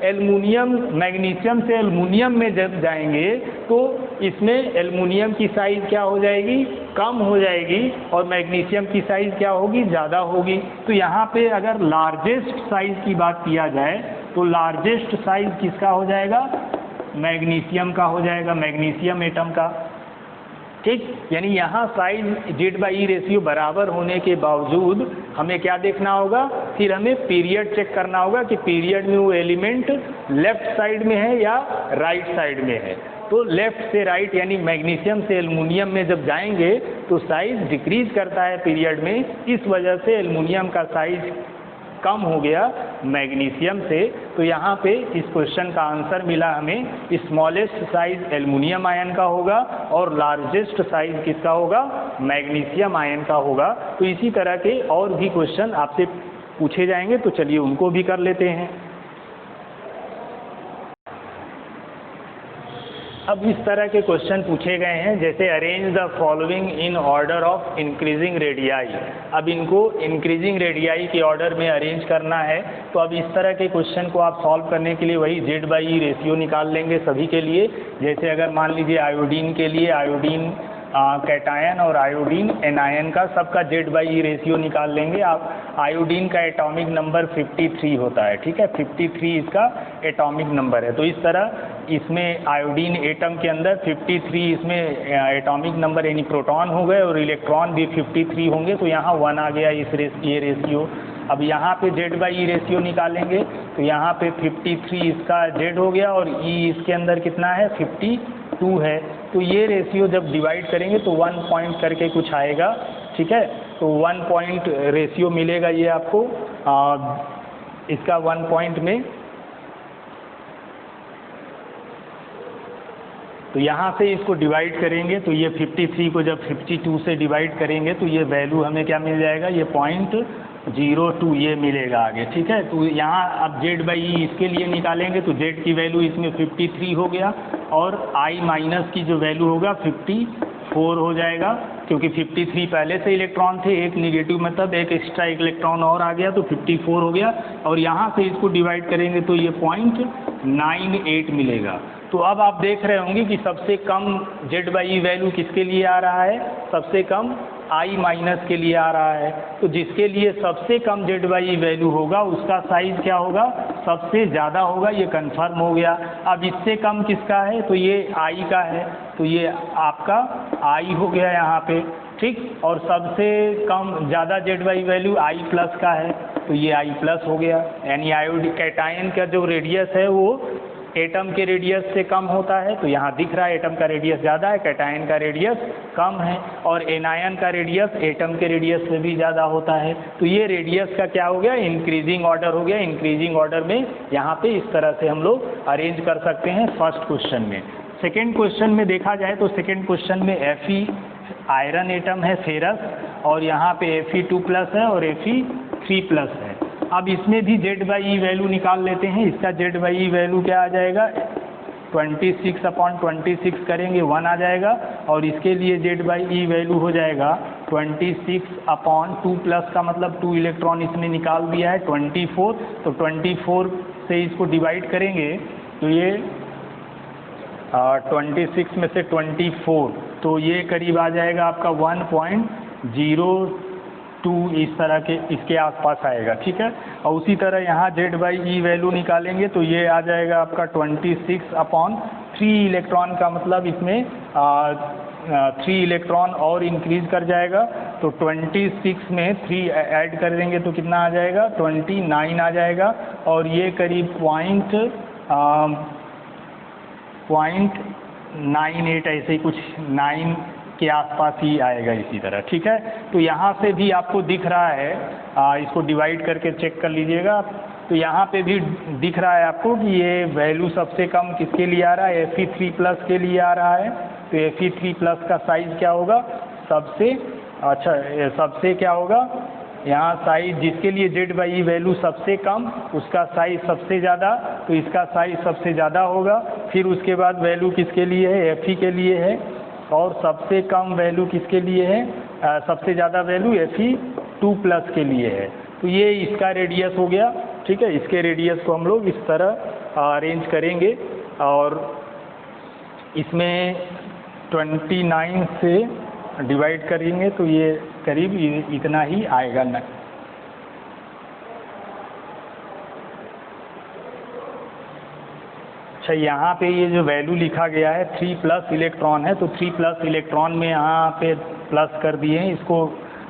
A: एल्युमिनियम मैग्नीशियम से एल्युमिनियम में जब जाएंगे तो इसमें एल्युमिनियम की साइज़ क्या हो जाएगी, कम हो जाएगी और मैग्नीशियम की साइज़ क्या होगी, ज़्यादा होगी। तो यहाँ पे अगर लार्जेस्ट साइज़ की बात किया जाए तो लार्जेस्ट साइज़ किसका हो जाएगा, मैग्नीशियम का हो जाएगा, मैग्नीशियम एटम का। ठीक, यानी यहाँ size Z by E ratio बराबर होने के बावजूद हमें क्या देखना होगा, फिर हमें पीरियड चेक करना होगा कि पीरियड में वो एलिमेंट लेफ्ट साइड में है या राइट साइड में है। तो लेफ्ट से राइट यानी मैग्नीशियम से एल्युमिनियम में जब जाएंगे तो साइज डिक्रीज करता है पीरियड में, इस वजह से एल्युमिनियम का साइज कम हो गया मैग्नीशियम से। तो यहाँ पे इस क्वेश्चन का आंसर मिला हमें, स्मॉलेस्ट साइज एल्युमिनियम आयन का होगा और लार्जेस्ट साइज किसका होगा, मैग्नीशियम आयन का होगा। तो इसी तरह के और भी क्वेश्चन आपसे पूछे जाएंगे, तो चलिए उनको भी कर लेते हैं। अब इस तरह के क्वेश्चन पूछे गए हैं, जैसे arrange the following in order of increasing radii. अब इनको इंक्रीजिंग रेडियाई के ऑर्डर में अरेंज करना है, तो अब इस तरह के क्वेश्चन को आप सॉल्व करने के लिए वही जेड बाई ई रेशियो निकाल लेंगे सभी के लिए। जैसे अगर मान लीजिए आयोडीन के लिए आयोडीन कैटायन और आयोडीन एनायन का सबका जेड बाई ई रेशियो निकाल लेंगे आप। आयोडीन का एटॉमिक नंबर 53 होता है, ठीक है, 53 इसका एटॉमिक नंबर है। तो इस तरह इसमें आयोडीन एटम के अंदर 53 इसमें एटॉमिक नंबर यानी प्रोटॉन हो गए और इलेक्ट्रॉन भी 53 होंगे, तो यहाँ 1 आ गया ये रेशियो। अब यहाँ पे जेड बाई ई रेशियो निकालेंगे तो यहाँ पे 53 इसका जेड हो गया और ई इसके अंदर कितना है 52 है। तो ये रेशियो जब डिवाइड करेंगे तो 1 पॉइंट करके कुछ आएगा, ठीक है। तो 1 पॉइंट रेशियो मिलेगा ये आपको, इसका 1 पॉइंट में। तो यहाँ से इसको डिवाइड करेंगे तो ये 53 को जब 52 से डिवाइड करेंगे तो ये वैल्यू हमें क्या मिल जाएगा, ये 0.02 ये मिलेगा आगे, ठीक है। तो यहाँ अब जेड बाई ई इसके लिए निकालेंगे तो जेड की वैल्यू इसमें 53 हो गया और आई माइनस की जो वैल्यू होगा 54 हो जाएगा, क्योंकि 53 पहले से इलेक्ट्रॉन थे, एक निगेटिव मतलब एक एक्स्ट्रा इलेक्ट्रॉन और आ गया तो 54 हो गया। और यहाँ से इसको डिवाइड करेंगे तो ये 0.98 मिलेगा। तो अब आप देख रहे होंगे कि सबसे कम Z/E वैल्यू किसके लिए आ रहा है, सबसे कम I माइनस के लिए आ रहा है। तो जिसके लिए सबसे कम Z/E वैल्यू होगा उसका साइज क्या होगा, सबसे ज़्यादा होगा, ये कंफर्म हो गया। अब इससे कम किसका है, तो ये I का है, तो ये आपका I हो गया यहाँ पे, ठीक। और सबसे कम ज़्यादा Z/E वैल्यू I प्लस का है, तो ये I प्लस हो गया। यानी आयोडीन कैटायन का जो रेडियस है वो एटम के रेडियस से कम होता है, तो यहाँ दिख रहा है एटम का रेडियस ज़्यादा है, कैटायन का रेडियस कम है, और एनायन का रेडियस एटम के रेडियस से भी ज़्यादा होता है। तो ये रेडियस का क्या हो गया, इंक्रीजिंग ऑर्डर हो गया। इंक्रीजिंग ऑर्डर में यहाँ पे इस तरह से हम लोग अरेंज कर सकते हैं फर्स्ट क्वेश्चन में। सेकेंड क्वेश्चन में देखा जाए तो सेकेंड क्वेश्चन में Fe आयरन एटम है फेरस, और यहाँ पे Fe2+ है और Fe3+ है। अब इसमें भी Z/E वैल्यू निकाल लेते हैं। इसका Z/E वैल्यू क्या आ जाएगा, 26/26 करेंगे 1 आ जाएगा, और इसके लिए Z/E वैल्यू हो जाएगा 26/2+ का मतलब 2 इलेक्ट्रॉन इसमें निकाल दिया है 24। तो 24 से इसको डिवाइड करेंगे तो ये 26 में से 24, तो ये करीब आ जाएगा आपका 1.02 इस तरह के इसके आसपास आएगा, ठीक है। और उसी तरह यहाँ Z/E वैल्यू निकालेंगे तो ये आ जाएगा आपका 26/3 इलेक्ट्रॉन का मतलब इसमें 3 इलेक्ट्रॉन और इंक्रीज कर जाएगा। तो 26 में 3 ऐड कर देंगे तो कितना आ जाएगा, 29 आ जाएगा, और ये करीब 0.98 ऐसे ही कुछ 9 के आसपास ही आएगा इसी तरह, ठीक है। तो यहाँ से भी आपको दिख रहा है, इसको डिवाइड करके चेक कर लीजिएगा। तो यहाँ पे भी दिख रहा है आपको कि ये वैल्यू सबसे कम किसके लिए आ रहा है, Fe3+ के लिए आ रहा है। तो Fe3+ का साइज़ क्या होगा, सबसे सबसे क्या होगा, यहाँ साइज जिसके लिए Z/E वैल्यू सबसे कम उसका साइज सबसे ज़्यादा, तो इसका साइज सबसे ज़्यादा होगा। फिर उसके बाद वैल्यू किसके लिए है, Fe के लिए है, और सबसे कम वैल्यू किसके लिए है, सबसे ज़्यादा वैल्यू Fe2+ के लिए है। तो ये इसका रेडियस हो गया, ठीक है। इसके रेडियस को हम लोग इस तरह अरेंज करेंगे, और इसमें 29 से डिवाइड करेंगे तो ये करीब इतना ही आएगा ना। अच्छा, यहाँ पे ये जो वैल्यू लिखा गया है 3+ इलेक्ट्रॉन है, तो 3+ इलेक्ट्रॉन में यहाँ पे प्लस कर दिए हैं। इसको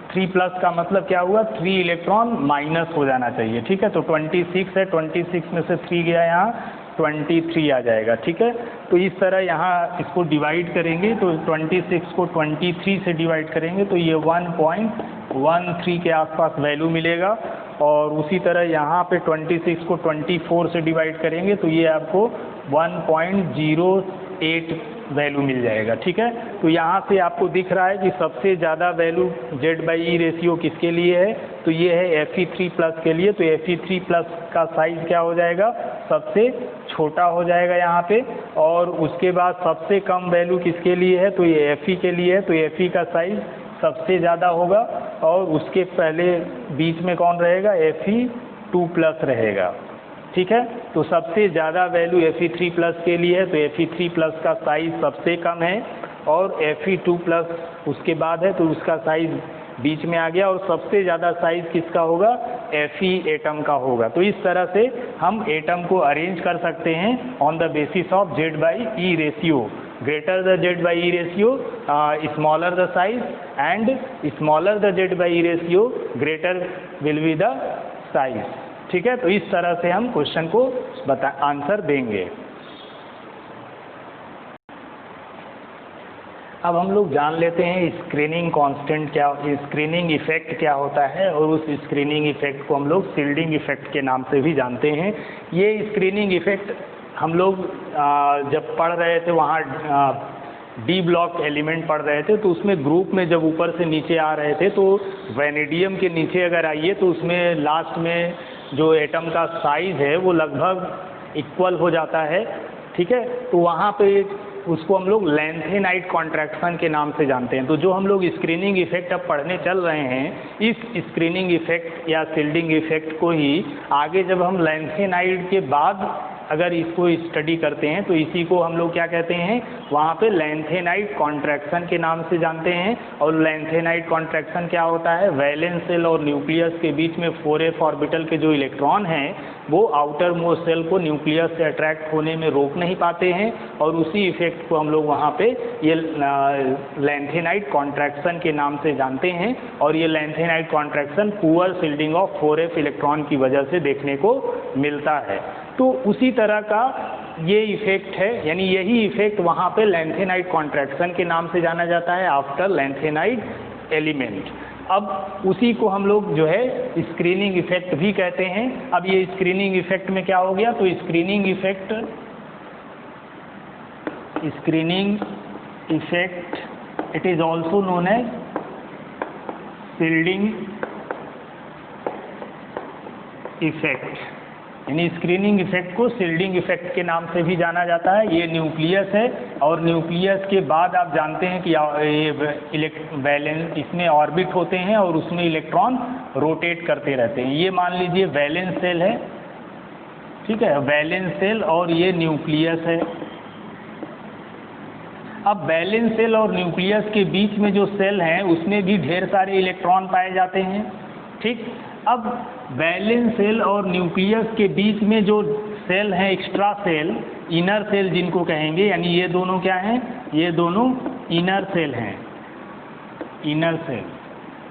A: 3+ का मतलब क्या हुआ, 3 इलेक्ट्रॉन माइनस हो जाना चाहिए, ठीक है। तो 26 है, 26 में से 3 गया, यहाँ 23 आ जाएगा, ठीक है। तो इस तरह यहाँ इसको डिवाइड करेंगे तो 26 को 23 से डिवाइड करेंगे तो ये 1.13 के आसपास वैल्यू मिलेगा। और उसी तरह यहाँ पे 26 को 24 से डिवाइड करेंगे तो ये आपको 1.08 वैल्यू मिल जाएगा, ठीक है। तो यहाँ से आपको दिख रहा है कि सबसे ज़्यादा वैल्यू Z/E रेशियो किसके लिए है, तो ये है Fe3+ के लिए। तो Fe3+ का साइज़ क्या हो जाएगा, सबसे छोटा हो जाएगा यहाँ पे। और उसके बाद सबसे कम वैल्यू किसके लिए है, तो ये Fe के लिए है, तो Fe का साइज़ सबसे ज़्यादा होगा, और उसके पहले बीच में कौन रहेगा, Fe2+ रहेगा, ठीक है। तो सबसे ज़्यादा वैल्यू Fe3+ के लिए है, तो Fe3+ का साइज़ सबसे कम है, और Fe2+ उसके बाद है, तो उसका साइज़ बीच में आ गया। और सबसे ज़्यादा साइज़ किसका होगा, Fe एटम का होगा। तो इस तरह से हम एटम को अरेंज कर सकते हैं on the basis of Z/E ratio. Greater the Z/E ratio smaller the size, and smaller the Z/E ratio greater will be the size, ठीक है। तो इस तरह से हम क्वेश्चन को आंसर देंगे। अब हम लोग जान लेते हैं स्क्रीनिंग कांस्टेंट क्या, स्क्रीनिंग इफेक्ट क्या होता है, और उस स्क्रीनिंग इफेक्ट को हम लोग शील्डिंग इफेक्ट के नाम से भी जानते हैं। ये स्क्रीनिंग इफेक्ट हम लोग जब पढ़ रहे थे वहाँ डी ब्लॉक एलिमेंट पढ़ रहे थे, तो उसमें ग्रुप में जब ऊपर से नीचे आ रहे थे तो वैनेडियम के नीचे अगर आइए तो उसमें लास्ट में जो एटम का साइज़ है वो लगभग इक्वल हो जाता है, ठीक है। तो वहाँ पे उसको हम लोग लैंथेनाइट कॉन्ट्रैक्शन के नाम से जानते हैं। तो जो हम लोग स्क्रीनिंग इफेक्ट अब पढ़ने चल रहे हैं, इस स्क्रीनिंग इफेक्ट या शील्डिंग इफेक्ट को ही आगे जब हम लैंथेनाइट के बाद अगर इसको स्टडी करते हैं तो इसी को हम लोग क्या कहते हैं, वहाँ पे लैंथेनाइड कॉन्ट्रैक्शन के नाम से जानते हैं। और लैंथेनाइड कॉन्ट्रैक्शन क्या होता है, वैलेंस सेल और न्यूक्लियस के बीच में 4s ऑर्बिटल के जो इलेक्ट्रॉन हैं वो आउटर मोस्ट सेल को न्यूक्लियस से अट्रैक्ट होने में रोक नहीं पाते हैं, और उसी इफेक्ट को हम लोग वहाँ पे ये लैंथेनाइड कॉन्ट्रैक्शन के नाम से जानते हैं। और ये lanthanide contraction poor shielding of 4s electron की वजह से देखने को मिलता है। तो उसी तरह का ये इफेक्ट है, यानी यही इफेक्ट वहाँ पे लैंथेनाइड कॉन्ट्रैक्शन के नाम से जाना जाता है आफ्टर लैंथेनाइड एलिमेंट। अब उसी को हम लोग जो है स्क्रीनिंग इफेक्ट भी कहते हैं। अब ये स्क्रीनिंग इफेक्ट में क्या हो गया, तो screening effect it is also known as shielding effect, यानी स्क्रीनिंग इफेक्ट को शील्डिंग इफेक्ट के नाम से भी जाना जाता है। ये न्यूक्लियस है और न्यूक्लियस के बाद आप जानते हैं कि ये वैलेंस इसमें ऑर्बिट होते हैं और उसमें इलेक्ट्रॉन रोटेट करते रहते हैं। ये मान लीजिए वैलेंस सेल है, ठीक है, वैलेंस सेल, और ये न्यूक्लियस है। अब वैलेंस सेल और न्यूक्लियस के बीच में जो सेल हैं उसमें भी ढेर सारे इलेक्ट्रॉन पाए जाते हैं, ठीक। अब वैलेंस सेल और न्यूक्लियस के बीच में जो सेल हैं एक्स्ट्रा सेल, इनर सेल जिनको कहेंगे, यानी ये दोनों क्या हैं, ये दोनों इनर सेल हैं, इनर सेल,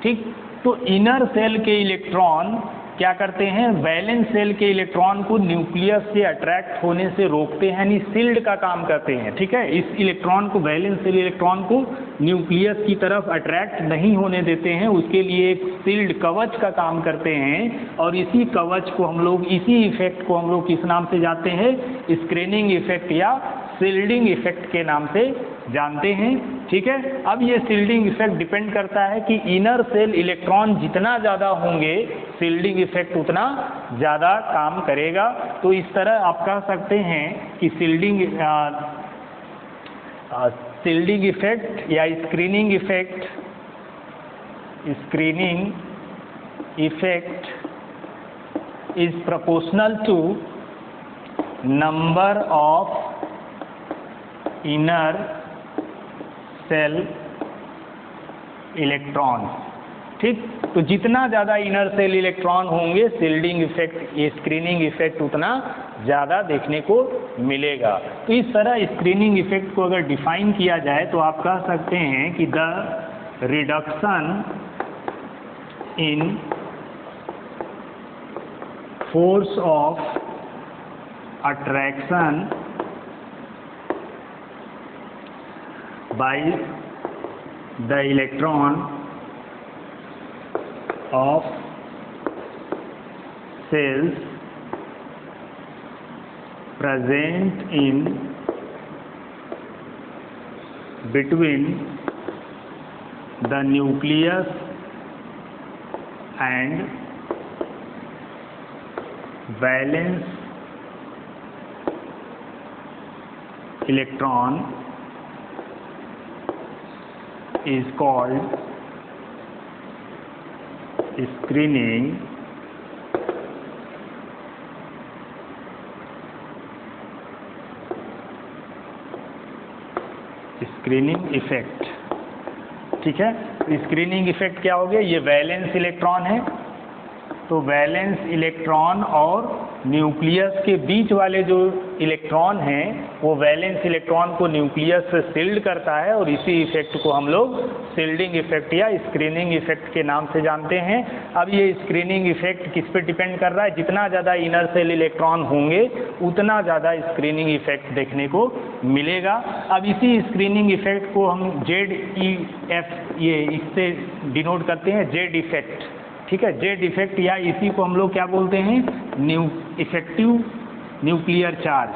A: ठीक। तो इनर सेल के इलेक्ट्रॉन क्या करते हैं, वैलेंस सेल के इलेक्ट्रॉन को न्यूक्लियस से अट्रैक्ट होने से रोकते हैं, यानी शील्ड का काम करते हैं, ठीक है। इस इलेक्ट्रॉन को, वैलेंस सेल इलेक्ट्रॉन को न्यूक्लियस की तरफ अट्रैक्ट नहीं होने देते हैं, उसके लिए एक शील्ड कवच का काम करते हैं। और इसी कवच को हम लोग, इसी इफेक्ट को हम लोग किस नाम से जानते हैं, स्क्रीनिंग इफेक्ट या शील्डिंग इफेक्ट के नाम से जानते हैं, ठीक है। अब ये शील्डिंग इफेक्ट डिपेंड करता है कि इनर सेल इलेक्ट्रॉन जितना ज़्यादा होंगे शील्डिंग इफेक्ट उतना ज़्यादा काम करेगा। तो इस तरह आप कह सकते हैं कि शील्डिंग इफेक्ट या screening effect is proportional to number of inner shell electron, ठीक। तो जितना ज़्यादा इनर सेल इलेक्ट्रॉन होंगे शील्डिंग इफेक्ट, ये स्क्रीनिंग इफेक्ट उतना ज़्यादा देखने को मिलेगा। तो इस तरह स्क्रीनिंग इफेक्ट को अगर डिफाइन किया जाए तो आप कह सकते हैं कि the reduction in force of attraction by the electron of cells present in between the nucleus and valence electron is called screening effect, ठीक है। स्क्रीनिंग इफेक्ट क्या हो गया, ये वैलेंस इलेक्ट्रॉन है, तो वैलेंस इलेक्ट्रॉन और न्यूक्लियस के बीच वाले जो इलेक्ट्रॉन हैं वो वैलेंस इलेक्ट्रॉन को न्यूक्लियस से शील्ड करता है, और इसी इफेक्ट को हम लोग शील्डिंग इफेक्ट या स्क्रीनिंग इफेक्ट के नाम से जानते हैं। अब ये स्क्रीनिंग इफेक्ट किस पे डिपेंड कर रहा है, जितना ज़्यादा इनर सेल इलेक्ट्रॉन होंगे उतना ज़्यादा स्क्रीनिंग इफेक्ट देखने को मिलेगा। अब इसी स्क्रीनिंग इफेक्ट को हम ZEF, ये इससे डिनोट करते हैं, जेड इफेक्ट, ठीक है, जेड इफेक्ट, या इसी को हम लोग क्या बोलते हैं, effective nuclear charge,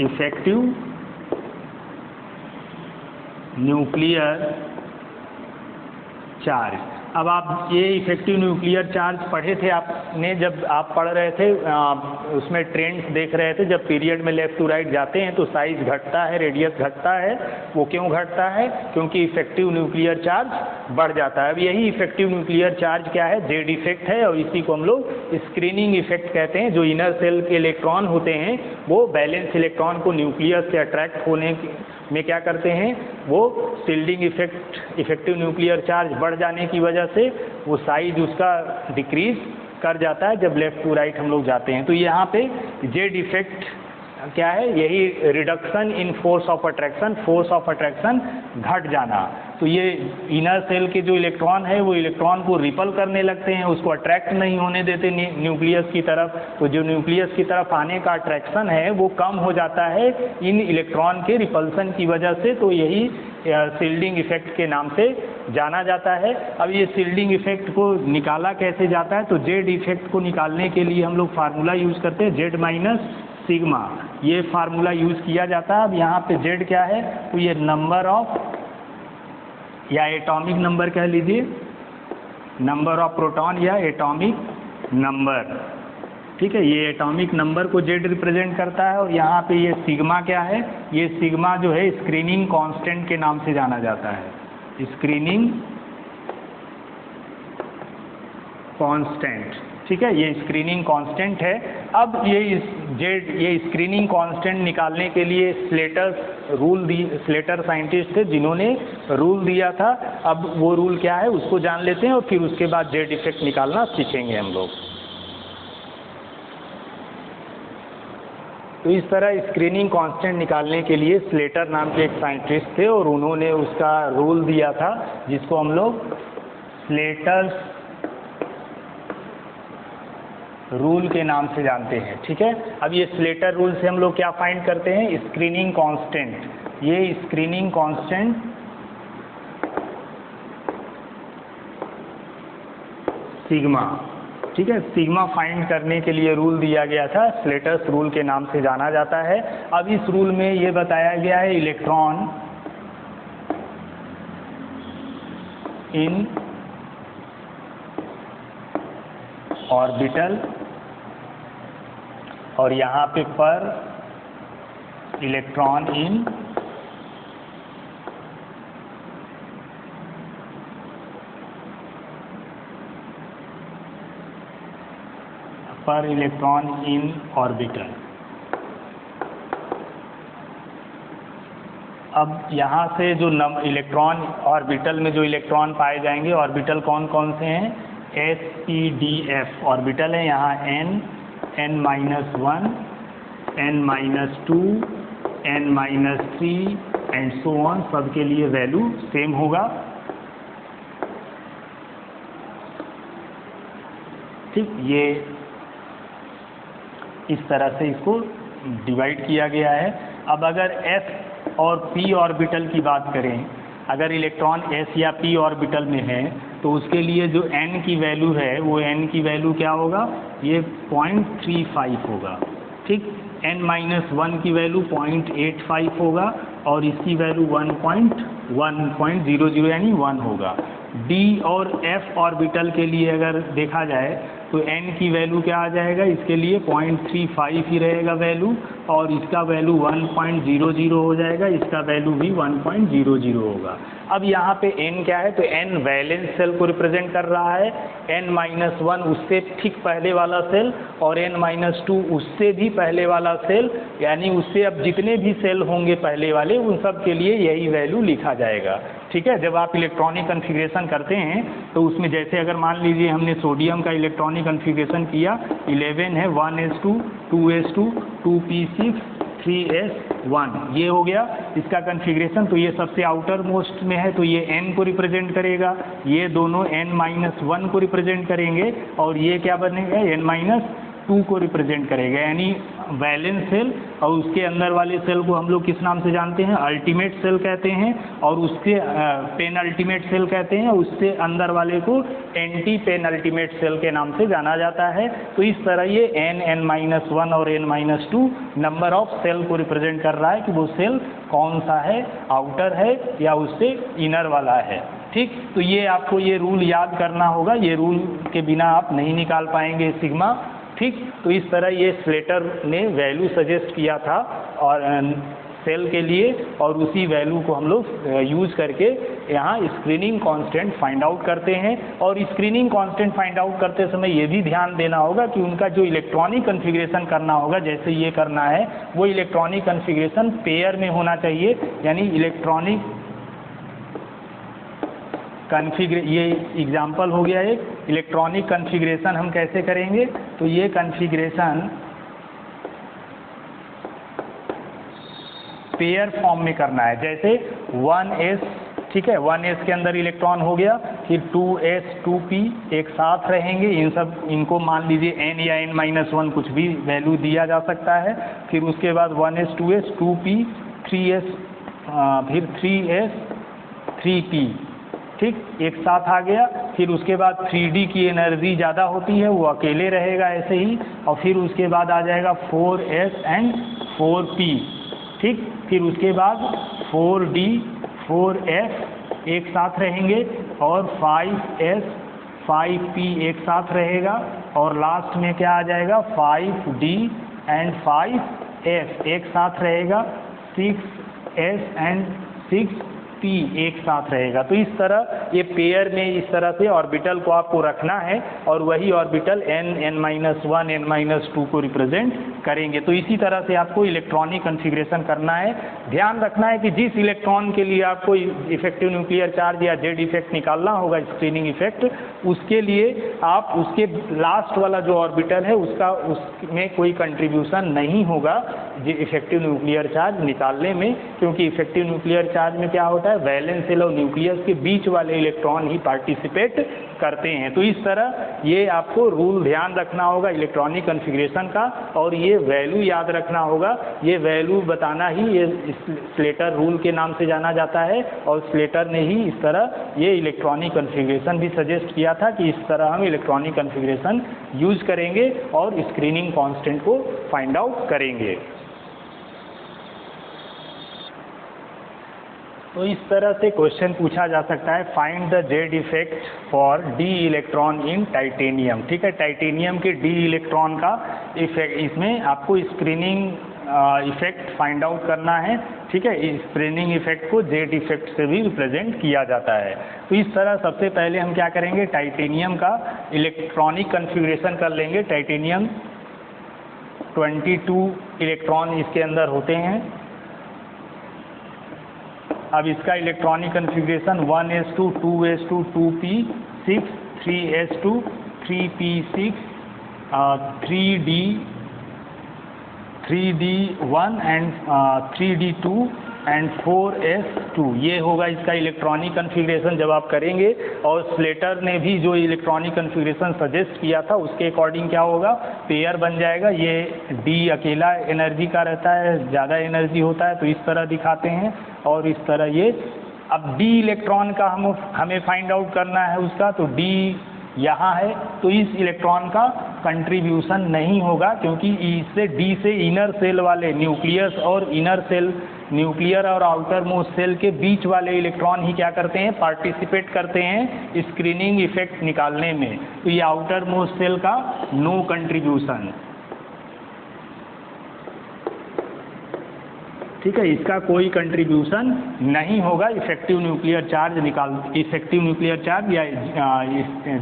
A: effective nuclear charge. अब आप ये इफेक्टिव न्यूक्लियर चार्ज पढ़े थे आपने, जब आप पढ़ रहे थे उसमें ट्रेंड्स देख रहे थे, जब पीरियड में लेफ़्ट टू राइट जाते हैं तो साइज घटता है, रेडियस घटता है। वो क्यों घटता है? क्योंकि इफेक्टिव न्यूक्लियर चार्ज बढ़ जाता है। अब यही इफेक्टिव न्यूक्लियर चार्ज क्या है? जेड इफेक्ट है, और इसी को हम लोग स्क्रीनिंग इफेक्ट कहते हैं। जो इनर सेल के इलेक्ट्रॉन होते हैं वो बैलेंस इलेक्ट्रॉन को न्यूक्लियस से अट्रैक्ट होने में क्या करते हैं? वो shielding effect, effective nuclear charge बढ़ जाने की वजह से वो साइज उसका डिक्रीज कर जाता है जब लेफ़्ट टू राइट हम लोग जाते हैं। तो यहाँ पे जेड इफेक्ट क्या है? यही reduction in force of attraction, force of attraction घट जाना। तो ये इनर सेल के जो इलेक्ट्रॉन है वो इलेक्ट्रॉन को रिपल करने लगते हैं, उसको अट्रैक्ट नहीं होने देते न्यूक्लियस की तरफ। तो जो न्यूक्लियस की तरफ आने का अट्रैक्शन है वो कम हो जाता है इन इलेक्ट्रॉन के रिपल्सन की वजह से। तो यही शील्डिंग इफेक्ट के नाम से जाना जाता है। अब ये शील्डिंग इफेक्ट को निकाला कैसे जाता है? तो जेड इफेक्ट को निकालने के लिए हम लोग फार्मूला यूज़ करते हैं, जेड माइनस सिग्मा, ये फार्मूला यूज़ किया जाता है। अब यहाँ पे जेड क्या है? तो ये नंबर ऑफ, या एटॉमिक नंबर कह लीजिए, नंबर ऑफ प्रोटॉन या एटॉमिक नंबर, ठीक है। ये एटॉमिक नंबर को जेड रिप्रेजेंट करता है। और यहाँ पे ये सिग्मा क्या है? ये सिग्मा जो है स्क्रीनिंग कांस्टेंट के नाम से जाना जाता है, स्क्रीनिंग कांस्टेंट, ठीक है। ये स्क्रीनिंग कांस्टेंट है। अब ये स्क्रीनिंग कांस्टेंट निकालने के लिए स्लेटर साइंटिस्ट थे जिन्होंने रूल दिया था। अब वो रूल क्या है उसको जान लेते हैं और फिर उसके बाद जेड इफेक्ट निकालना सीखेंगे हम लोग। तो इस तरह स्क्रीनिंग कांस्टेंट निकालने के लिए स्लेटर नाम के एक साइंटिस्ट थे और उन्होंने उसका रूल दिया था जिसको हम लोग स्लेटर्स रूल के नाम से जानते हैं, ठीक है। अब ये स्लेटर रूल से हम लोग क्या फाइंड करते हैं? Screening constant. ये स्क्रीनिंग कांस्टेंट सिग्मा, ठीक है, सिग्मा फाइंड करने के लिए रूल दिया गया था, स्लेटर्स रूल के नाम से जाना जाता है। अब इस रूल में ये बताया गया है इलेक्ट्रॉन इन ऑर्बिटल, और यहाँ पे पर इलेक्ट्रॉन इन ऑर्बिटल। अब यहाँ से जो इलेक्ट्रॉन ऑर्बिटल में जो इलेक्ट्रॉन पाए जाएंगे, ऑर्बिटल कौन कौन से हैं? SPDF ऑर्बिटल है। यहाँ N, N-1, N-2, N-3 and so on, सबके लिए वैल्यू सेम होगा, ठीक। ये इस तरह से इसको डिवाइड किया गया है। अब अगर S और P ऑर्बिटल की बात करें, अगर इलेक्ट्रॉन S या P ऑर्बिटल में है तो उसके लिए जो N की वैल्यू है वो N की वैल्यू क्या होगा? ये 0.35 होगा, ठीक। N-1 की वैल्यू 0.85 होगा और इसकी वैल्यू 1.00 यानी 1 होगा। D और F ऑर्बिटल के लिए अगर देखा जाए तो N की वैल्यू क्या आ जाएगा? इसके लिए 0.35 ही रहेगा वैल्यू, और इसका वैल्यू 1.00 हो जाएगा, इसका वैल्यू भी 1.00 होगा। अब यहाँ पे N क्या है? तो N वैलेंस सेल को रिप्रेजेंट कर रहा है, N-1 उससे ठीक पहले वाला सेल और N-2 उससे भी पहले वाला सेल, यानी उससे अब जितने भी सेल होंगे पहले वाले उन सब के लिए यही वैल्यू लिखा जाएगा, ठीक है। जब आप इलेक्ट्रॉनिक कन्फिग्रेशन करते हैं तो उसमें जैसे अगर मान लीजिए हमने सोडियम का इलेक्ट्रॉनिक कन्फिग्रेशन किया, 11 है, 1s2, 2s2, 2p6, 3s1, ये हो गया इसका कन्फिग्रेशन। तो ये सबसे आउटर मोस्ट में है तो ये N को रिप्रेजेंट करेगा, ये दोनों N-1 को रिप्रेजेंट करेंगे, और ये क्या बनेगा? N-2 को रिप्रेजेंट करेगा, यानी वैलेंस सेल। और उसके अंदर वाले सेल को हम लोग किस नाम से जानते हैं? अल्टीमेट सेल कहते हैं, और उसके पेन अल्टीमेट सेल कहते हैं, उससे अंदर वाले को एंटी पेन अल्टीमेट सेल के नाम से जाना जाता है। तो इस तरह ये N, N-1 और N-2 नंबर ऑफ सेल को रिप्रेजेंट कर रहा है कि वो सेल कौन सा है, आउटर है या उससे इनर वाला है। ठीक। तो ये आपको ये रूल याद करना होगा, ये रूल के बिना आप नहीं निकाल पाएंगे सिग्मा। ठीक। तो इस तरह ये स्लेटर ने वैल्यू सजेस्ट किया था और सेल के लिए, और उसी वैल्यू को हम लोग यूज़ करके यहाँ स्क्रीनिंग कांस्टेंट फाइंड आउट करते हैं। और स्क्रीनिंग कांस्टेंट फाइंड आउट करते समय ये भी ध्यान देना होगा कि उनका जो इलेक्ट्रॉनिक कन्फिग्रेशन करना होगा, जैसे ये करना है, वो इलेक्ट्रॉनिक कन्फिग्रेशन पेयर में होना चाहिए। यानी इलेक्ट्रॉनिक ये एग्जाम्पल हो गया एक। इलेक्ट्रॉनिक कन्फिग्रेशन हम कैसे करेंगे, तो ये कन्फिग्रेशन पेयर फॉर्म में करना है। जैसे 1s, ठीक है, 1s के अंदर इलेक्ट्रॉन हो गया, फिर 2s 2p एक साथ रहेंगे। इनको मान लीजिए n या n-1 कुछ भी वैल्यू दिया जा सकता है। फिर उसके बाद 1s 2s 2p 3s, फिर 3s 3p, ठीक, एक साथ आ गया। फिर उसके बाद 3d की एनर्जी ज़्यादा होती है, वो अकेले रहेगा ऐसे ही। और फिर उसके बाद आ जाएगा 4s एंड 4p, ठीक। फिर उसके बाद 4d 4f एक साथ रहेंगे, और 5s 5p एक साथ रहेगा। और लास्ट में क्या आ जाएगा, 5d एंड 5f एक साथ रहेगा। 6s एंड 6p एक साथ रहेगा। तो इस तरह ये पेयर में इस तरह से ऑर्बिटल को आपको रखना है, और वही ऑर्बिटल n n-1 n-2 को रिप्रेजेंट करेंगे। तो इसी तरह से आपको इलेक्ट्रॉनिक कन्फिग्रेशन करना है। ध्यान रखना है कि जिस इलेक्ट्रॉन के लिए आपको इफेक्टिव न्यूक्लियर चार्ज या जेड इफेक्ट निकालना होगा, स्क्रीनिंग इफेक्ट, उसके लिए आप उसके लास्ट वाला जो ऑर्बिटल है उसमें कोई कंट्रीब्यूशन नहीं होगा इफेक्टिव न्यूक्लियर चार्ज निकालने में, क्योंकि इफेक्टिव न्यूक्लियर चार्ज में क्या होता है, वैलेंस शेल और न्यूक्लियस के बीच वाले इलेक्ट्रॉन ही पार्टिसिपेट करते हैं। तो इस तरह ये आपको रूल ध्यान रखना होगा इलेक्ट्रॉनिक कन्फिग्रेशन का, और ये वैल्यू याद रखना होगा। ये वैल्यू बताना ही ये स्लेटर रूल के नाम से जाना जाता है, और स्लेटर ने ही इस तरह ये इलेक्ट्रॉनिक कन्फिग्रेशन भी सजेस्ट किया था कि इस तरह हम इलेक्ट्रॉनिक कन्फिग्रेशन यूज करेंगे और स्क्रीनिंग कांस्टेंट को फाइंड आउट करेंगे। तो इस तरह से क्वेश्चन पूछा जा सकता है, find the Z effect for D electron in titanium. ठीक है, टाइटेनियम के डी इलेक्ट्रॉन का इफेक्ट, इसमें आपको स्क्रीनिंग इफेक्ट फाइंड आउट करना है। ठीक है, स्क्रीनिंग इफेक्ट को जेड इफेक्ट से भी रिप्रेजेंट किया जाता है। तो इस तरह सबसे पहले हम क्या करेंगे, टाइटेनियम का इलेक्ट्रॉनिक कन्फिग्रेशन कर लेंगे। टाइटेनियम 22 इलेक्ट्रॉन इसके अंदर होते हैं। अब इसका electronic configuration 1s2 2s2 2p 6 3s2 3p6 3d1 and 3d2 and 4s2, ये होगा इसका इलेक्ट्रॉनिक कन्फिग्रेशन जब आप करेंगे। और स्लेटर ने भी जो इलेक्ट्रॉनिक कन्फिग्रेशन सजेस्ट किया था उसके अकॉर्डिंग क्या होगा, पेयर बन जाएगा। ये d अकेला एनर्जी का रहता है, ज़्यादा एनर्जी होता है, तो इस तरह दिखाते हैं। और इस तरह ये, अब d इलेक्ट्रॉन का हमें फाइंड आउट करना है उसका, तो d यहाँ है, तो इस इलेक्ट्रॉन का कंट्रीब्यूशन नहीं होगा, क्योंकि इससे d से इनर सेल वाले न्यूक्लियस और इनर सेल, न्यूक्लियर और आउटर मोस्ट सेल के बीच वाले इलेक्ट्रॉन ही क्या करते हैं, पार्टिसिपेट करते हैं स्क्रीनिंग इफेक्ट निकालने में। तो ये आउटर मोस्ट सेल का नो कंट्रीब्यूशन, ठीक है, इसका कोई कंट्रीब्यूशन नहीं होगा इफेक्टिव न्यूक्लियर चार्ज या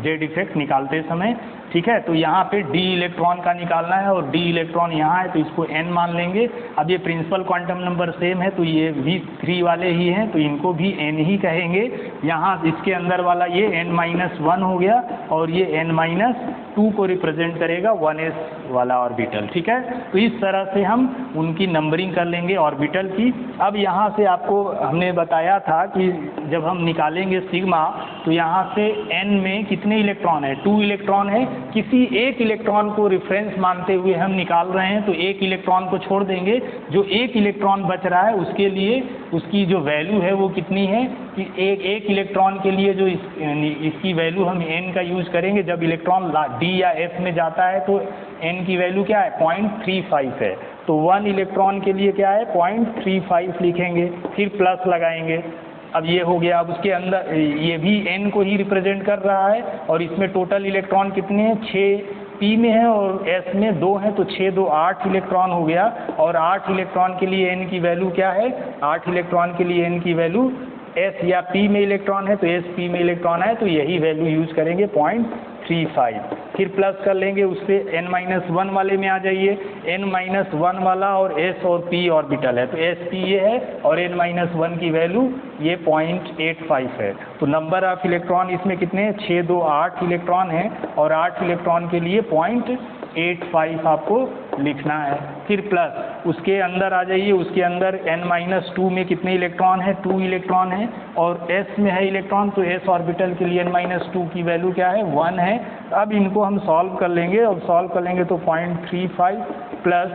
A: जेड इफेक्ट निकालते समय। ठीक है, तो यहाँ पे डी इलेक्ट्रॉन का निकालना है, और डी इलेक्ट्रॉन यहाँ है तो इसको n मान लेंगे। अब ये प्रिंसिपल क्वांटम नंबर सेम है, तो ये भी 3 वाले ही हैं, तो इनको भी n ही कहेंगे। यहाँ इसके अंदर वाला ये n-1 हो गया, और ये n-2 को रिप्रेजेंट करेगा 1s वाला ऑर्बिटल। ठीक है, तो इस तरह से हम उनकी नंबरिंग कर लेंगे ऑर्बिटल की। अब यहाँ से आपको हमने बताया था कि जब हम निकालेंगे सिग्मा, तो यहाँ से n में कितने इलेक्ट्रॉन है, 2 इलेक्ट्रॉन है। किसी एक इलेक्ट्रॉन को रेफरेंस मानते हुए हम निकाल रहे हैं, तो एक इलेक्ट्रॉन को छोड़ देंगे। जो एक इलेक्ट्रॉन बच रहा है उसके लिए उसकी जो वैल्यू है वो कितनी है कि एक इलेक्ट्रॉन के लिए जो इसकी वैल्यू हम n का यूज करेंगे। जब इलेक्ट्रॉन d या f में जाता है तो n की वैल्यू क्या है, 0.35 है। तो 1 इलेक्ट्रॉन के लिए क्या है, 0.35 लिखेंगे, फिर प्लस लगाएंगे। अब ये हो गया। अब उसके अंदर ये भी n को ही रिप्रेजेंट कर रहा है और इसमें टोटल इलेक्ट्रॉन कितने हैं, 6 p में है और s में 2 हैं, तो 6 2 8 इलेक्ट्रॉन हो गया। और 8 इलेक्ट्रॉन के लिए n की वैल्यू क्या है, 8 इलेक्ट्रॉन के लिए n की वैल्यू, s या p में इलेक्ट्रॉन है तो s p में इलेक्ट्रॉन है तो यही वैल्यू यूज करेंगे 0.35। फिर प्लस कर लेंगे उससे n-1 वाले में आ जाइए। n-1 वाला और s और p ऑर्बिटल है तो s p ये है और n-1 की वैल्यू ये 0.85 है। तो नंबर ऑफ इलेक्ट्रॉन इसमें कितने हैं, 6 2 8 इलेक्ट्रॉन है और 8 इलेक्ट्रॉन के लिए 0.85 आपको लिखना है। फिर प्लस उसके अंदर आ जाइए, उसके अंदर n-2 में कितने इलेक्ट्रॉन है, 2 इलेक्ट्रॉन है और s में है इलेक्ट्रॉन तो s ऑर्बिटल के लिए n-2 की वैल्यू क्या है, 1 है। अब इनको हम सॉल्व कर लेंगे और सॉल्व कर लेंगे तो 0.35 प्लस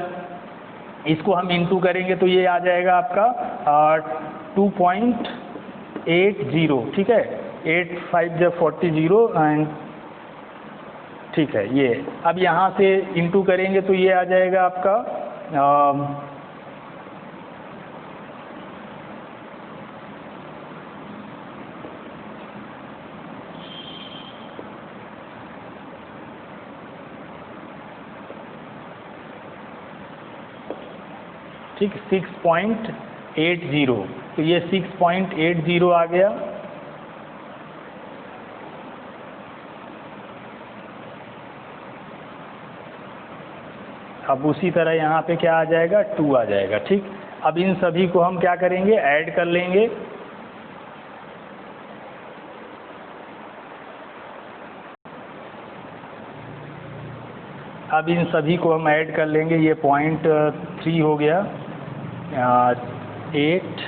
A: इसको हम इंटू करेंगे तो ये आ जाएगा आपका 2.80, ठीक है, 8 5 जब 40 एंड ठीक है ये। अब यहाँ से इंटू करेंगे तो ये आ जाएगा आपका 6.80, तो ये 6.80 आ गया। अब उसी तरह यहाँ पे क्या आ जाएगा, 2 आ जाएगा, ठीक। अब इन सभी को हम क्या करेंगे, ऐड कर लेंगे। अब इन सभी को हम ऐड कर लेंगे, ये 0.3 हो गया, 8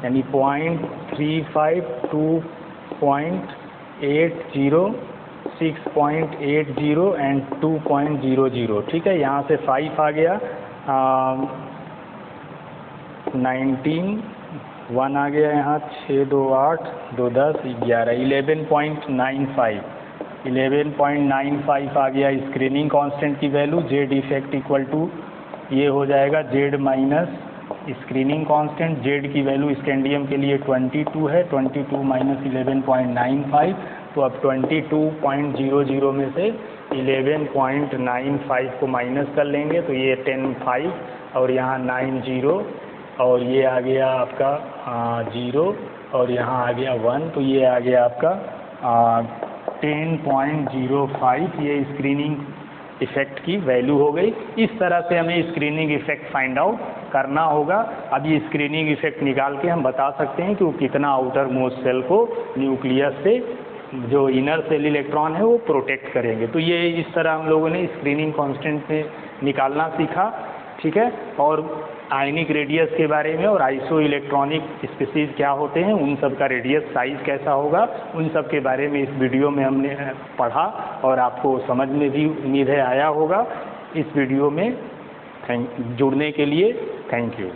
A: यानी 0.35, 2.80, 6.80 एंड 2.00, ठीक है। यहाँ से 5 आ गया, 19, 1 आ गया यहाँ, 6 2 8 2 10 11, 11.95 आ गया स्क्रीनिंग कांस्टेंट की value. Z effect equal to ये हो जाएगा Z minus screening constant. Z की वैल्यू स्कैंडियम के लिए 22 है, 22 माइनस 11.95, तो अब 22.00 में से 11.95 को माइनस कर लेंगे तो ये 10.5 और यहाँ 90 और ये आ गया आपका 0 और यहाँ आ गया 1, तो ये आ गया आपका 10.05, ये स्क्रीनिंग इफ़ेक्ट की वैल्यू हो गई। इस तरह से हमें स्क्रीनिंग इफ़ेक्ट फाइंड आउट करना होगा। अब ये स्क्रीनिंग इफ़ेक्ट निकाल के हम बता सकते हैं कि वो कितना आउटर मोस्ट सेल को न्यूक्लियस से जो इनर सेल इलेक्ट्रॉन है वो प्रोटेक्ट करेंगे। तो ये इस तरह हम लोगों ने स्क्रीनिंग कांस्टेंट से निकालना सीखा, ठीक है। और आयनिक रेडियस के बारे में और आइसो इलेक्ट्रॉनिक स्पीसीज क्या होते हैं, उन सब का रेडियस साइज कैसा होगा, उन सब के बारे में इस वीडियो में हमने पढ़ा और आपको समझ में भी उम्मीद है आया होगा। इस वीडियो में जुड़ने के लिए थैंक यू।